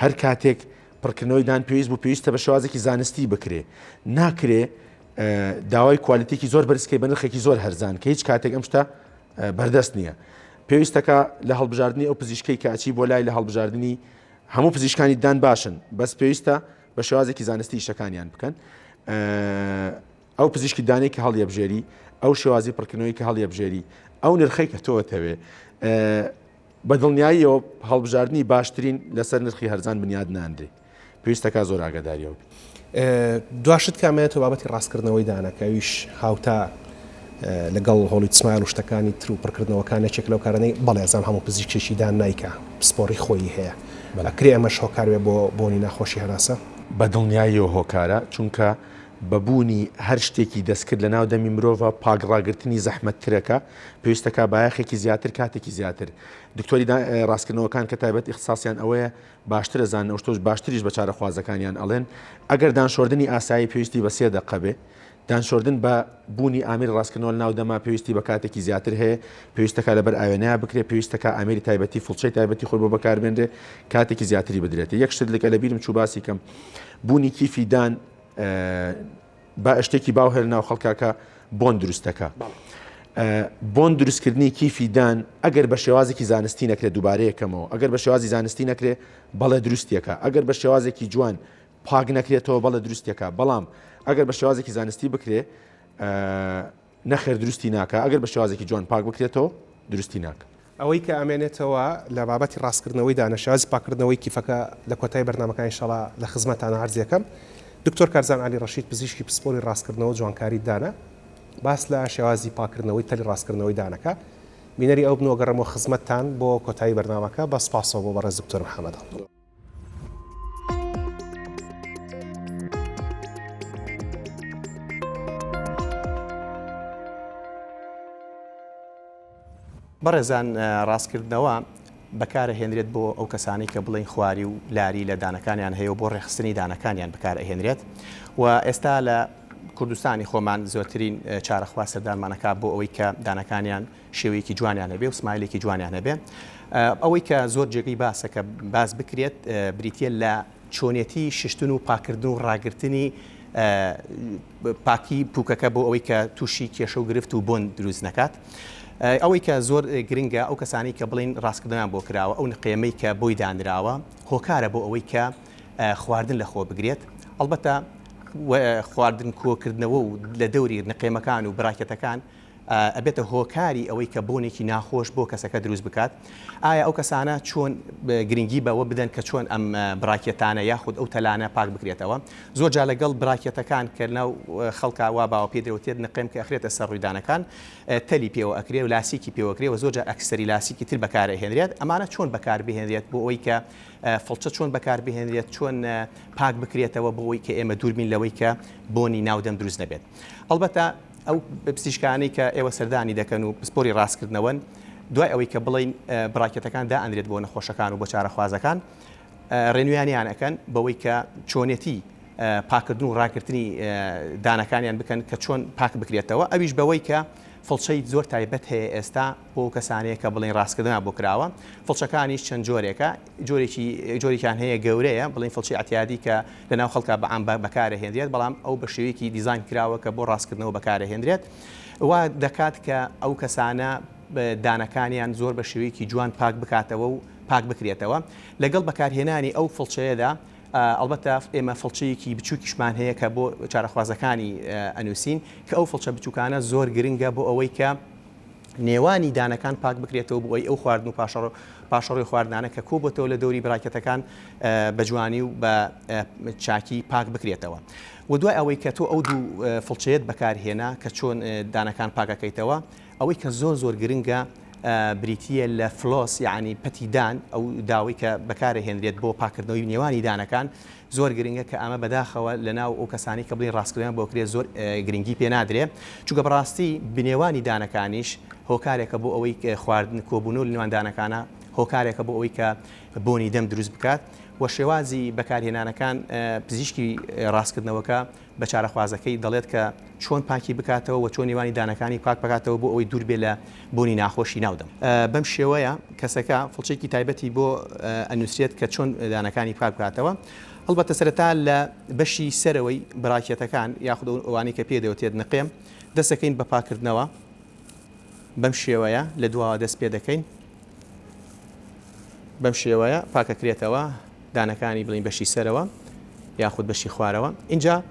هەر کاتێک پڕکردنەوەی دان پێویست بوو پێویستە بە شێوازێکی زانستی بکرێ ناکرێ داوای کوالیتێکی زۆر بەرزکەی بە نرخێکی زۆر هەرزان کە هیچ کاتێک ئەم شتە بەردەست نییە پێویستەکە لە هەڵبژاردننی ئەو پزیشکەی کە ئەچی بۆ لای لە هەڵبژاردننی هەموو پزیشکانی دان باشن بەس پێویستە بە شێوازێکی زانستی شەکانیان بکەن ئەو پزیشکی دانەی کە هەڵیەبژێری ئەو شێوازی پڕکردنەوەی کە هەڵیەبژێری ئەو نرخەی کە تۆتەوێ بە دڵنیاییەوە هەڵبژاردننی باشترین لەسەر نرخی هەرزان بنیاد ناندێ پێویستەکە زۆر ئاگاداریەوە دواشت کامێتەوە بابەتی ڕاستکردنەوەی دانەکەویش هاوتا لەگەڵ هۆلیوود سمایل و شتەکانی تر و پڕکردنەوەکانێکێک لەو کارانەی بەڵێ زان هەموو پزیشکێکی دان نایکە پسپۆڕی خۆی هەیە ئەکرێ ئەمەش هۆکارێ بۆ بۆنی ناخۆشی هەناسە بە دڵنیاییەوە هۆکارە چونکە بەبوونی هەر شتێکی دەستکرد لە ناو دەمی مرۆڤ پاگڕاگرتنی زەحمەتترەکە پێویستەکە بایەخێکی زیاتر کاتێکی زیاتر دکتۆری ڕاستکردنەوەکان کە تایبەت ئیخساسیان ئەوەیە باشترە زان ئەوشتۆش باشتریش بە چارەخوازەکانیان ئەڵێن ئەگەر دانشۆردنی ئاسایی پێویستی بە 3 دقە بێ دانشۆردن بە بوونی ئامیر ڕاستکردنەوە ناو دەما پێویستی بە کاتێکی زیاتر هەیە پێویستەکە لەبەر ئاوێنەیە بکرێت پێویستەکە ئامری تایبەتی فڵچەی تایبەتی خۆی بۆ بەکاربێنرێ کاتێکی زیاتری بدرێت یەک شت لەگە لە بیرم چوو باسی کەم بوونی کیفی دان با شتێکی باو هێر ناو خەڵکاکە بۆن دروستەکە بۆن دروستکردنی کیفی دان ئەگەر بە شێوازێکی زانستی نەکرێت دووبارەیەکەمەوە ئەگەر بە شێوازی زانستی نەکرێت بەڵێ دروستیەکە ئەگەر بە شێوازێکی جوان پاک نەکرێتەوە بەڵێ دروستیەکە بەڵام ئەگەر بە شێوازێکی زانستی بکرێ نەخێر دروستی ناکە ئەگەر بە شێوازێکی جوان پاک بکرێتەوە دروستی ناکە ئەوەی کە ئەمێنێتەوە لە بابەتی ڕاستکردنەوەی دانەشاز پاکردنەوەی کیفەکە لە کۆتای بەرنامەکان ئینشاڵا لە خزمەتانە عەرزیەکەم دکتۆر کارزان علی ڕەشید پزیشکی پسپۆری ڕاستکردنەوە جوانکاری دانە باس لە شێوازی پاکردنەوەی تەلی ڕاستکردنەوەی دانەکە بینەری ئەو بنەوە گەڕمەوە خزمەتتان بۆ کۆتایی بەرنامەکە بە سپاسەوە بۆ بەڕێز دکتۆر محەممەد بەڕێزان ڕاستکردنەوە بەکارە هێنرێت بۆ ئەو کەسانی کە بڵین خواری و لاری لە دانەکانیان هەیە و بۆ ڕێخستنی دانەکانیان بەکار ئەهێنرێت و ئێستا لە کوردستانی خۆمان زۆرترین چارەخوا سەردانمانەکە بۆ ئەوەی کە دانەکانیان شێوەیەکی جوانیان هەبێ و سمایلێکی جوانیان هەبێ ئەوەی کە زۆر جێگەی باسە کە باز بکرێت بریتە لە چۆنیەتی ششتن و پاکردن و ڕاگررتنی پاکی پووکەکە بۆ ئەوەی کە تووشی کێشە و گرفت و بۆن دروست نەکات ئەوەی کە زۆر گرنگە ئەو کەسانی کە بڵین ڕاستکردنیان بۆ کراوە ئەو نقێمەی کە بۆی دانراوە هۆکارە بۆ ئەوەی کە خواردن لە خۆ بگرێت ئەلبەتە خواردن کۆکردنەوە و لە دەوری نقێمەکان و براکەتەکان ئەبێتە هۆکاری ئەوەی کە بۆنێکی ناخۆش بۆ کەسەکە دروست بکات ئایا ئەو کەسانە چۆن گرنگی بەوە بدەن کە چۆن ئەم براکێتانە یاخود ئەو تەلانە پاک بکرێتەوە زۆر جا لەگەڵ براکێتەکان کە ناو خەڵکا وا باوە پێدرەوتێت نقێم کە ئەخرێتە سەر ڕوویدانەکان تەلی پێوە ئەکرێ و لاسیکی پێوەکرێ و زۆر جا ئەکسەری لاسیکی تر بەکارهێنرێت ئەمانە چۆن بەکاربهێنرێت بۆ ئەوەی کە فڵچە چۆن بەکاربهێنرێت چۆن پاک بکرێتەوە بۆ ئەوەی کە ئێمە دووربین لەوەی کە بۆنی ناودەم دروست نەبێت ئەلبەتە ئەو پزیشکانی کە ئێوە سەردانی دەکەن و پسپۆری ڕاستکردنەوەن دوای ئەوەی کە بڵین براکێتەکان دائەنرێت بۆ نەخۆشەکان و بۆ چارەخوازەکان ڕێنویانیان ئەەکەن بەوەی کە چۆنیەتی پاکردن و ڕاکردنی دانەکانیان بکەن کە چۆن پاک بکرێتەوە ئەویش بەوەی کە فڵچەی زۆر تایبەت هەیە ئێستا بۆ کەسانەیە کە بڵین ڕاستکردنیان بۆ کراوە فڵچەکانیش چەند جۆرێکە جۆرێکیان هەیە گەورەیە بڵین فڵچی ئەتیادی کە لەناو خەڵکە بەعام بەکارهێنرێت بەڵام ئەو بە شێوەیەکی دیزاین کراوە کە بۆ ڕاستکردنەوە بەکارهێنرێت وا دەکات کە ئەو کەسانە دانەکانیان زۆر بە شێوەیەکی جوان پاک بکاتەوە و پاک بکرێتەوە لەگەڵ بەکارهێنانی ئەو فڵچەیەدا ئەلبەتە ئێمە فڵچەیەکی بچووکیشمان هەیە کە بۆ چارەخوازەکانی ئەنووسین کە ئەو فڵچە بچووکانە زۆر گرنگە بۆ ئەوەی کە نێوانی دانەکان پاک بکرێتەوە بۆ ئەو خواردن و پاشەڕۆی خواردنانە کە کۆبەتەوە لە دەوری براکەتەکان بە جوانی و بە چاکی پاک بکرێتەوە و دوای ئەوەی کە تۆ ئەو دوو فڵچەیەت بەکارهێنا کە چۆن دانەکان پاکەکەیتەوە ئەوەی کە زۆر گرنگە بریتە لە فلۆس یعنی پەتیدان ئەو داوای کە بەکارهێنرێت بۆ پاکردنەوەی نێوانی دانەکان زۆر گرنگە کە ئەمە بەداخەوە لەناو ئەو کەسانی کە بڵین ڕاستکردیان بۆ کرێت زۆر گرنگی پێ نادرێت چونکە بەڕاستی بنێوانی دانەکانیش هۆکارێکە بۆ ئەوەی خواردن کۆبوون و نێوان دانەکانە هۆکارێکە بۆ ئەوەی کە بۆنی دەم دروست بکات و شێوازی بەکارهێنانەکان پزیشکی ڕاستکردنەوەکە بە چارەخوازەکەی دەڵێت کە چۆن پاکی بکاتەوە و چۆن نێوانی دانەکانی پاک بکاتەوە بۆ ئەوەی دوور بێ لە بۆنی ناخۆشی ناودەم بەم شێوەیە کەسەکە فڵچێکی تایبەتی بۆ ئەنووسێت کە چۆن دانەکانی پاک بکاتەوە ئەلبەتە سەرەتا لە بەشی سەرەوەی براکێتەکان یاخود ئەوانەی کە پێدەوتێت نقێم دەستەکەین بە پاکردنەوە بەم شێوەیە لە دواوە دەست پێ دەکەین بەم شێوەیە پاکەکرێتەوە دانەکانی بڵین بەشی سەرەوە یاخود بەشی خوارەوە اینجا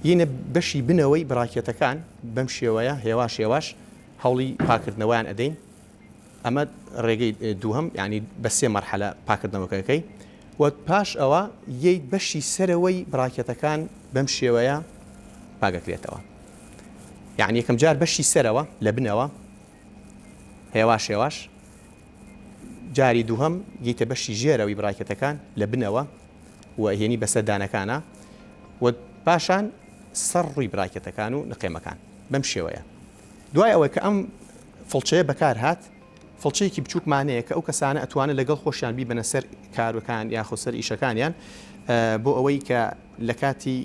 یینە بەشی بنەوەی براکێتەکان بەم شێوەیە هێواش هەوڵی پاکردنەوەیان ئەدەین ئەمە ڕێگەی دووهەم ینی بە سێ مەرحەلە پاکردنەوەکەکەی و پاش ئەوە یەی بەشی سەرەوەی براکێتەکان بەم شێوەیە پاکەکرێتەوە یعنی یەکەم جار بەشی سەرەوە لە بنەوە هێواش جاری دووهەم گیتە بەشی ژێرەوەی براکێتەکان لە بنەوە و هێنی بەسەر دانەکانە و پاشان سەر ڕووی براکێتەکان و نقێمەکان بەم شێوەیە دوای ئەوەی کە ئەم فڵچەیە بەکار هات فڵچەیەکی بچووکمانەیە کە ئەو کەسانە ئەتوانن لەگەڵ خۆشیان بی بنە سەر کارەکان یاخۆ سەر ئیشەکانیان بۆ ئەوەی کە لە کاتی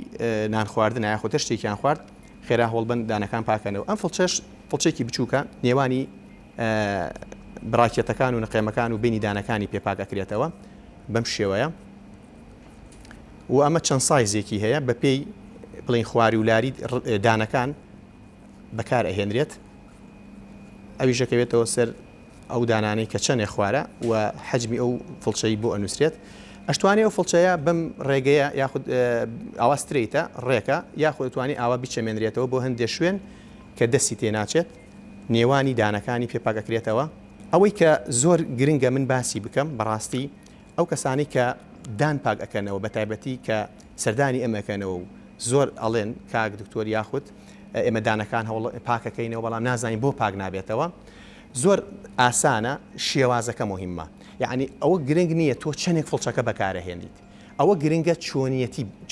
نان خواردن یاخۆ شتێکیان خوارد خێرا هەوڵبن دانەکان پاکەنەوە ئەم فڵچێکی بچووکە نێوانی براکێتەکان و نقێمەکان و بینی دانەکانی پێپاکەکرێتەوە بەم شێوەیە و ئەمە چەند سایزێکی هەیە بە پێی بڵین خواری ولاری دانەکان بەکار ئەهێنرێت ئەویش دەکەوێتەوە سەر ئەو دانانەی کە چەندێ خوارە و حەجمی ئەو فڵچەی بۆ ئەنووسرێت ئەشتوانێ ئەو فڵچەیە بەم ڕێگەیە یاخود ئاوا سترێتە ڕێکە یاخود دەتوانێت ئاوا بیچەمێنرێتەوە بۆ هەندێک شوێن کە دەستی تێناچێت نێوانی دانەکانی پێپاکەکرێتەوە ئەوەی کە زۆر گرنگە من باسی بکەم بەڕاستی ئەو کەسانی کە دان پاک ئەەکەنەوە بە تایبەتی کە سەردانی ئەمەکەنەوە و زۆر ئەڵێن کاک دکتۆر یاخود ئێمە دانەکان هەوڵ پاکەکەینەوە بەڵام نازانین بۆ پاک نابێتەوە زۆر ئاسانە شێوازەکە مهمە یعنی ئەوە گرنگ نییە تۆ چەندێک فڵچەکە بەکارەهێنیت ئەوە گرنگە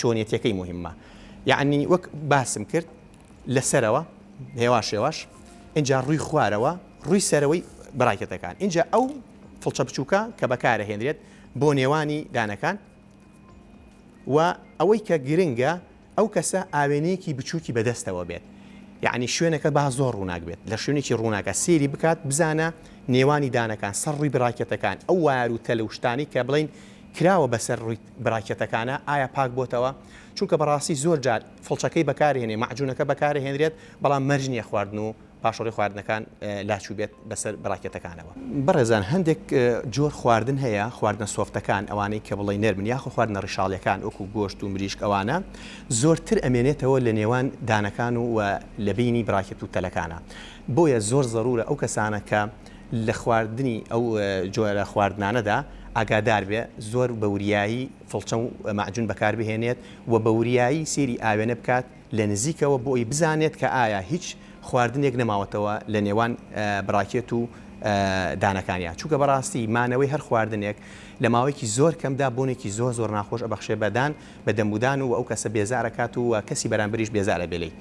چۆنیەتەکەی مهمە یعنی وەک باسم کرد لەسەرەوە هێواش اینجا ڕووی خوارەوە ڕووی سەرەوەی براکێتەکان اینجا ئەو فڵچە بچووکە کە بەکارەهێنرێت بۆ نێوانی دانەکان و ئەوەی کە گرنگە ئەو کەسە ئاوێنەیەکی بچووکی بەدەستەوە بێت یعنی شوێنەکە با زۆر ڕووناک بێت لە شوێنێکی ڕووناکە سێری بکات بزانە نێوانی دانەکان سەرڕووی براکێتەکان ئەو وار و تەلەوشتانی کە بڵین کراوە بەسەر ڕووی براکێتەکانە ئایا پاک بۆتەوە چونکە بەڕاستی زۆر جار فڵچەکەی بەکارهێنێ معجونەکە بەکارهێنرێت بەڵام مەرج نییە خواردن و پاشۆڕی خواردنەکان لاچوو بێت بەسەر براکێتەکانەوە بەڕێزان هەندێک جۆر خواردن هەیە خواردنە سۆفتەکان ئەوانەی کە بڵی نەرمن یاخۆ خواردنە ڕیشاڵیەکان وەکو گۆشت و مریشک ئەوانە زۆرتر ئەمێنێتەوە لە نێوان دانەکان و لە بینی براکێت و تەلەکانە بۆیە زۆر زەرورە ئەو کەسانە کە لە خواردنی ئەو جۆرە خواردنانەدا ئاگادار بێ زۆر بەوریایی فڵچە و معجون بەکاربهێنێت و بەوریایی سێری ئاوێنە بکات لە نزیکەوە بۆی بزانێت کە ئایا هیچ خواردنێک نەماوەتەوە لە نێوان براکێت و دانەکانیان چونکە بەڕاستی مانەوەی هەر خواردنێک لە ماوەیەکی زۆر کەمدا بۆنێکی زۆر ناخۆش ئەبەخشێ بەدان بە دەمودان و ئەو کەسە بێزارەکات و کەسی بەرامبریش بێزارە بێلەی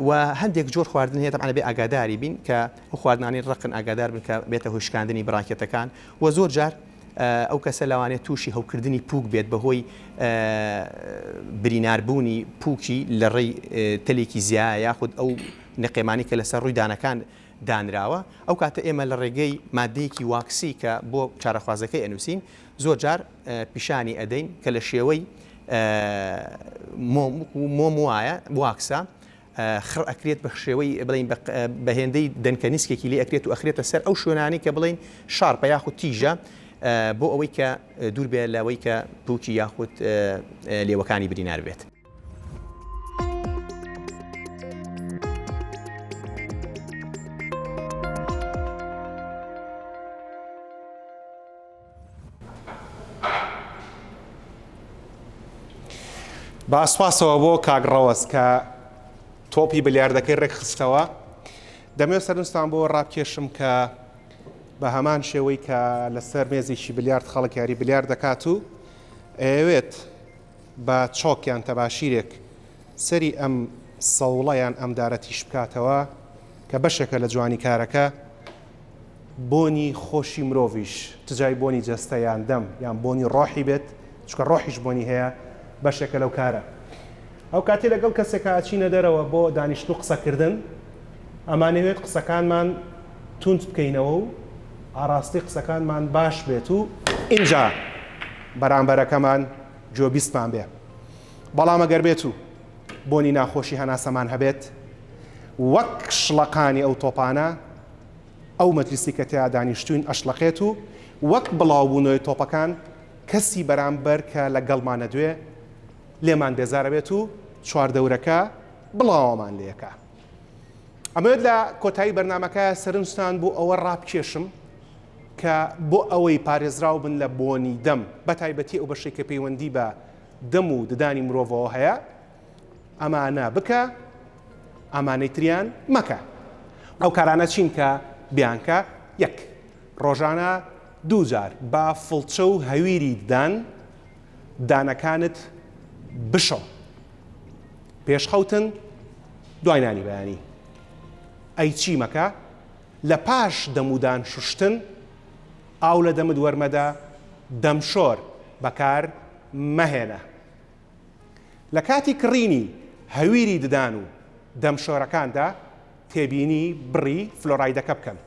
و هەندێک جۆر خواردن هەیە تەمانە بێ ئاگاداری بین کە ئەو خواردنانی ڕقن ئاگادار بن کە بێتە هۆشکاندنی براکێتەکان و زۆر جار ئەو کەسە لەوانێت تووشی هەوکردنی پووک بێت بەهۆی بریناربوونی پووکی لە ڕێی تەلێکی زیایە یاخود ئەو نەقێمانی کە لەسەر ڕووی دانەکان دانراوە ئەو کاتە ئێمە لە ڕێگەی مادەیەکی واکسی کە بۆ چارەخوازەکەی ئەنووسین زۆر جار پیشانی ئەدەین کە لە شێوەی مۆم وایە واکسە خڕ ئەکرێت بە شێوەی بڵین بە هێندەی دەنکەنیسکێکی لێ ئەکرێت و ئەخرێتە سەر ئەو شوێنانی کە بڵین شارپە یاخود تیژە بۆ ئەوەی کە دوور بێت لەوەی کە پووکی یاخود لێوەکانی برینار بێت. باسپاسەوە بۆ کاگڕەوەس کە تۆپی بلیاردەکەی ڕێک خستەوە دەمێت سەرنجستان بۆ ڕابکێشم کە بە هەمان شێوەی کە لەسەر مێزێکی بلیارد خەڵک یاری بلیار دەکات و ئەوێت بە چۆکیان تەباشیرێک سەری ئەم سەوڵەیان ئەم دارەتیش بکاتەوە کە بەشێکە لە جوانی کارەکە بۆنی خۆشی مرۆڤیش تجای بۆنی جەستەیان دەم یان بۆنی ڕۆحی بێت چکە ڕۆحیش بۆنی هەیە بەشێکە لەو کارە ئەو کاتی لەگەڵ کەسێکە ئاچینە دەرەوە بۆ دانیشتن و قسەکردن ئەمانەوێت قسەکانمان تونت بکەینەوە و ئاراستی قسەکانمان باش بێت و اینجا بەرامبەرەکەمان جۆبیستمان بێ بەڵام ئەگەر بێت و بۆنی ناخۆشی هەناسەمان هەبێت وەک شڵەقانی ئەو تۆپانە ئەو مەجلیسی کە تیا دانیشتوین ئەشلەقێت و وەک بڵاوبوونەوەی تۆپەکان کەسی بەرامبەر کە لەگەڵمانە دوێ لێمان بێزارە بێت و چواردەورەکە بڵاوەمان لێەکە ئەمەوێت لە کۆتایی بەرنامەکە سەرنجستان بۆ ئەوە ڕابکێشم کە بۆ ئەوەی پارێزراو بن لە بۆنی دەم بە تایبەتی ئەو بەشێک کە پەیوەندی بە دەم و ددانی مرۆڤەوە هەیە ئەمانە بکە ئەمانەی تریان مەکە ئەو کارانە چین کە بیانکە یەک ڕۆژانە دوو جار با فڵچە و هەویری دانەکانت بشۆ پێشخەوتن دوای نانی بەیانی ئەی چی مەکە لە پاش دەمودان شوشتن ئاو لە دەمت وەرمەدا دەمشۆر بەکار مەهێنە لە کاتی کڕینی هەویری ددان و دەمشۆرەکاندا تێبینی بڕی فلۆرایدەکە بکەن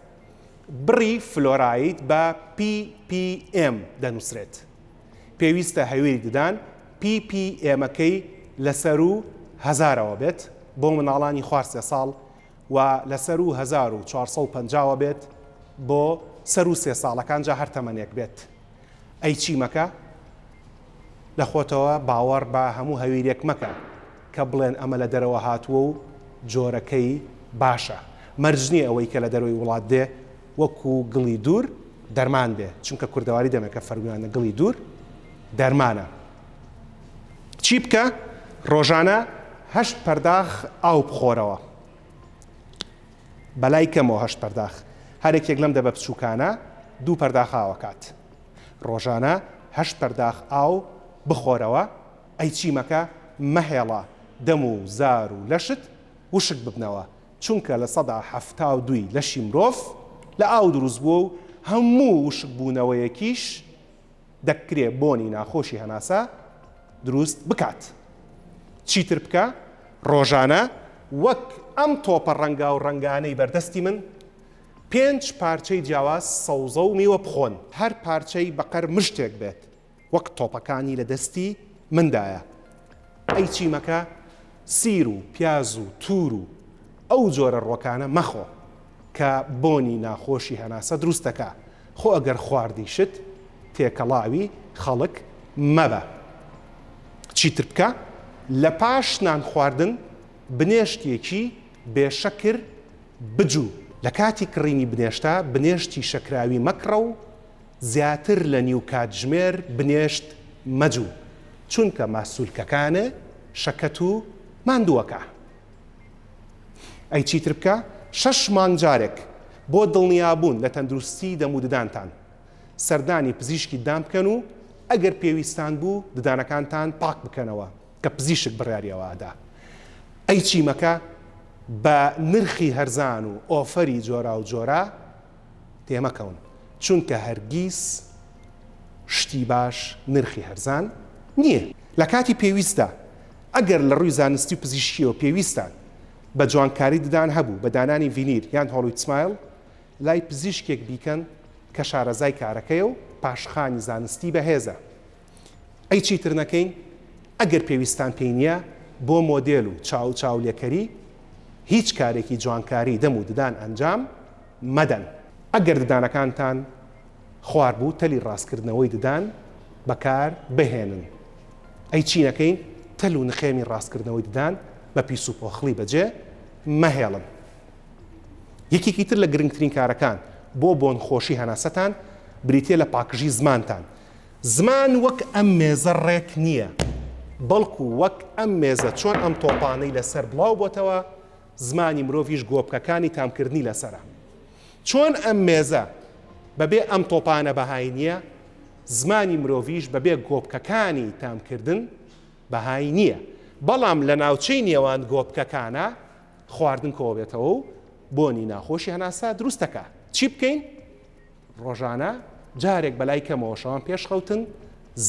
بڕی فلۆراید بە ppm دەنووسرێت پێویستە هەویری ددان ppmەکەی لەسەر و هەزارەوە بێت بۆ مناڵانی خوار 3 ساڵ و لەسەر و 1450 بێت بۆ سەر و 3 ساڵەکان جا هەر تەمەنێک بێت ئەی چی مەکە لە خۆتەوە باوەڕ بە هەموو هەویرێک مەکە کە بڵێن ئەمە لە دەرەوە هاتووە و جۆرەکەی باشە مەرجنی ئەوەی کە لە دەروی وڵات دێ وەکو گڵی دوور دەرمان بێ چونکە کوردەواری دەمێکە فەرمویانە گڵی دوور دەرمانە چی بکە ڕۆژانە 8 پەرداخ ئاو بخۆرەوە بەلای کەمەوە 8 پەرداخ هەرێکێک لەم دەبە بچووکانە 2 پەرداخ ئاوەکات ڕۆژانە 8 پەرداخ ئاو بخۆرەوە ئەی چی مەکە مەهێڵە دەم و زار و لەشت وشک ببنەوە چونکە لە 1970 لەشی مرۆڤ لە ئاو دروست بووە و هەموو وشک بوونەوەیەکیش دەکرێت بۆنی ناخۆشی هەناسە دروست بکات چیتر بکە ڕۆژانە وەک ئەم تۆپە ڕەنگا و ڕەنگانەی بەردەستی من 5 پارچەی جیاواز سەوزە و میوە بخۆن هەر پارچەی بەقەر مشتێک بێت وەک تۆپەکانی لە دەستی مندایە ئەی چیمەکە سیر و پیاز و توور و ئەو جۆرە ڕۆکانە مەخۆ کە بۆنی ناخۆشی هەناسە دروستەکە خۆ ئەگەر خواردیشت تێکەڵاوی خەڵک مەبە چیتر بکە لە پاش نان خواردن بنێشتێکی بێشەکر بجوو لە کاتی کڕینی بنێشتا بنێشتی شەکراوی مەکڕە و زیاتر لە نیو کاتژمێر بنێشت مەجوو چونکە ماسوولکەکانە شەکەت و ماندووەکە ئەی چیتر بکە 6 مانگ جارێک بۆ دڵنیابوون لە تەندروستی دەم و ددانتان سەردانی پزیشکی دام بکەن و ئەگەر پێویستان بوو ددانەکانتان پاک بکەنەوە کە پزیشک بڕیاریەوەدا ئەی چیمەکە بە نرخی هەرزان و ئۆفەری جۆرا و جۆرا تێمەکەون چونکە هەرگیز شتی باش نرخی هەرزان نییە لە کاتی پێویستە ئەگەر لە ڕووی زانستی و پزیشکیەوە پێویستان بە جوانکاری ددان هەبوو بە دانانی ڤینیر یان هۆڵوید سمایل لای پزیشکێک بیکەن کە شارەزای کارەکەی و پاشخانی زانستی بەهێزە ئەی چیتر نەکەین ئەگەر پێویستان پێی نییە بۆ مۆدێل و چاولێکەری هیچ کارێکی جوانکاری دەم و ددان ئەنجام مەدەن ئەگەر ددانەکانتان خوار بوو تەلی ڕاستکردنەوەی ددان بەکار بهێنن ئەی چینەکەین تەل و نخێمی ڕاستکردنەوەی ددان بە پیس و پۆخڵی بەجێ مەهێڵن یەکێکی تر لە گرنگترین کارەکان بۆ بۆن خۆشی هەناسەتان بریتێ لە پاکژی زمانتان زمان وەک ئەم مێزە ڕێک نییە بەڵکو وەک ئەم مێزە چۆن ئەم تۆپانەی لەسەر بڵاو بۆتەوە زمانی مرۆڤیش گۆبکەکانی تامکردنی لەسرە چۆن ئەم مێزە بەبێ ئەم تۆپانە بەهای نییە زمانی مرۆڤیش بەبێ گۆبکەکانی تامکردن بەهای نییە بەڵام لە ناوچەی نێوان گۆبکەکانە خواردن کۆ بێتەوە و بۆنی ناخۆشی هەناسا دروستەکە چی بکەین ڕۆژانە جارێک بەلای کەمەوە شەوان پێشخەوتن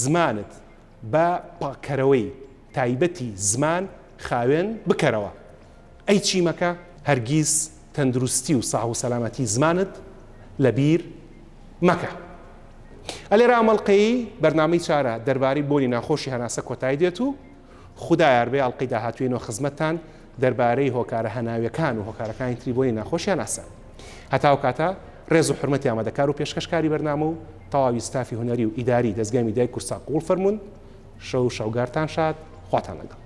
زمانت بە پاکەرەوەی تایبەتی زمان خاوێن بکەرەوە ئەی چیمەکە هەرگیز تەندروستی و ساح و سەلامەتی زمانت لەبیر مەکە ئەلێرە ئەمەڵقەی بەرنامەی چارە دەربارەی بۆنی ناخۆشی هەناسە کۆتایی دێت و خودای یاربێ ئەڵقەی داهاتوێنەوە خزمەتتان دەربارەی هۆکارە هەناویەکان و هۆکارەکانی تری بۆنی ناخۆشی هەناسە هەتاو کاتە ڕێز و حرمەتی ئامادەکار و پێشکەشکاری بەرنامە و تەواوی ستافی هونەری و ئیداری دەستگای میدیای کورسا قوڵ فەرمونون شەو شەوگارتان شاد خواتان لەگەڵ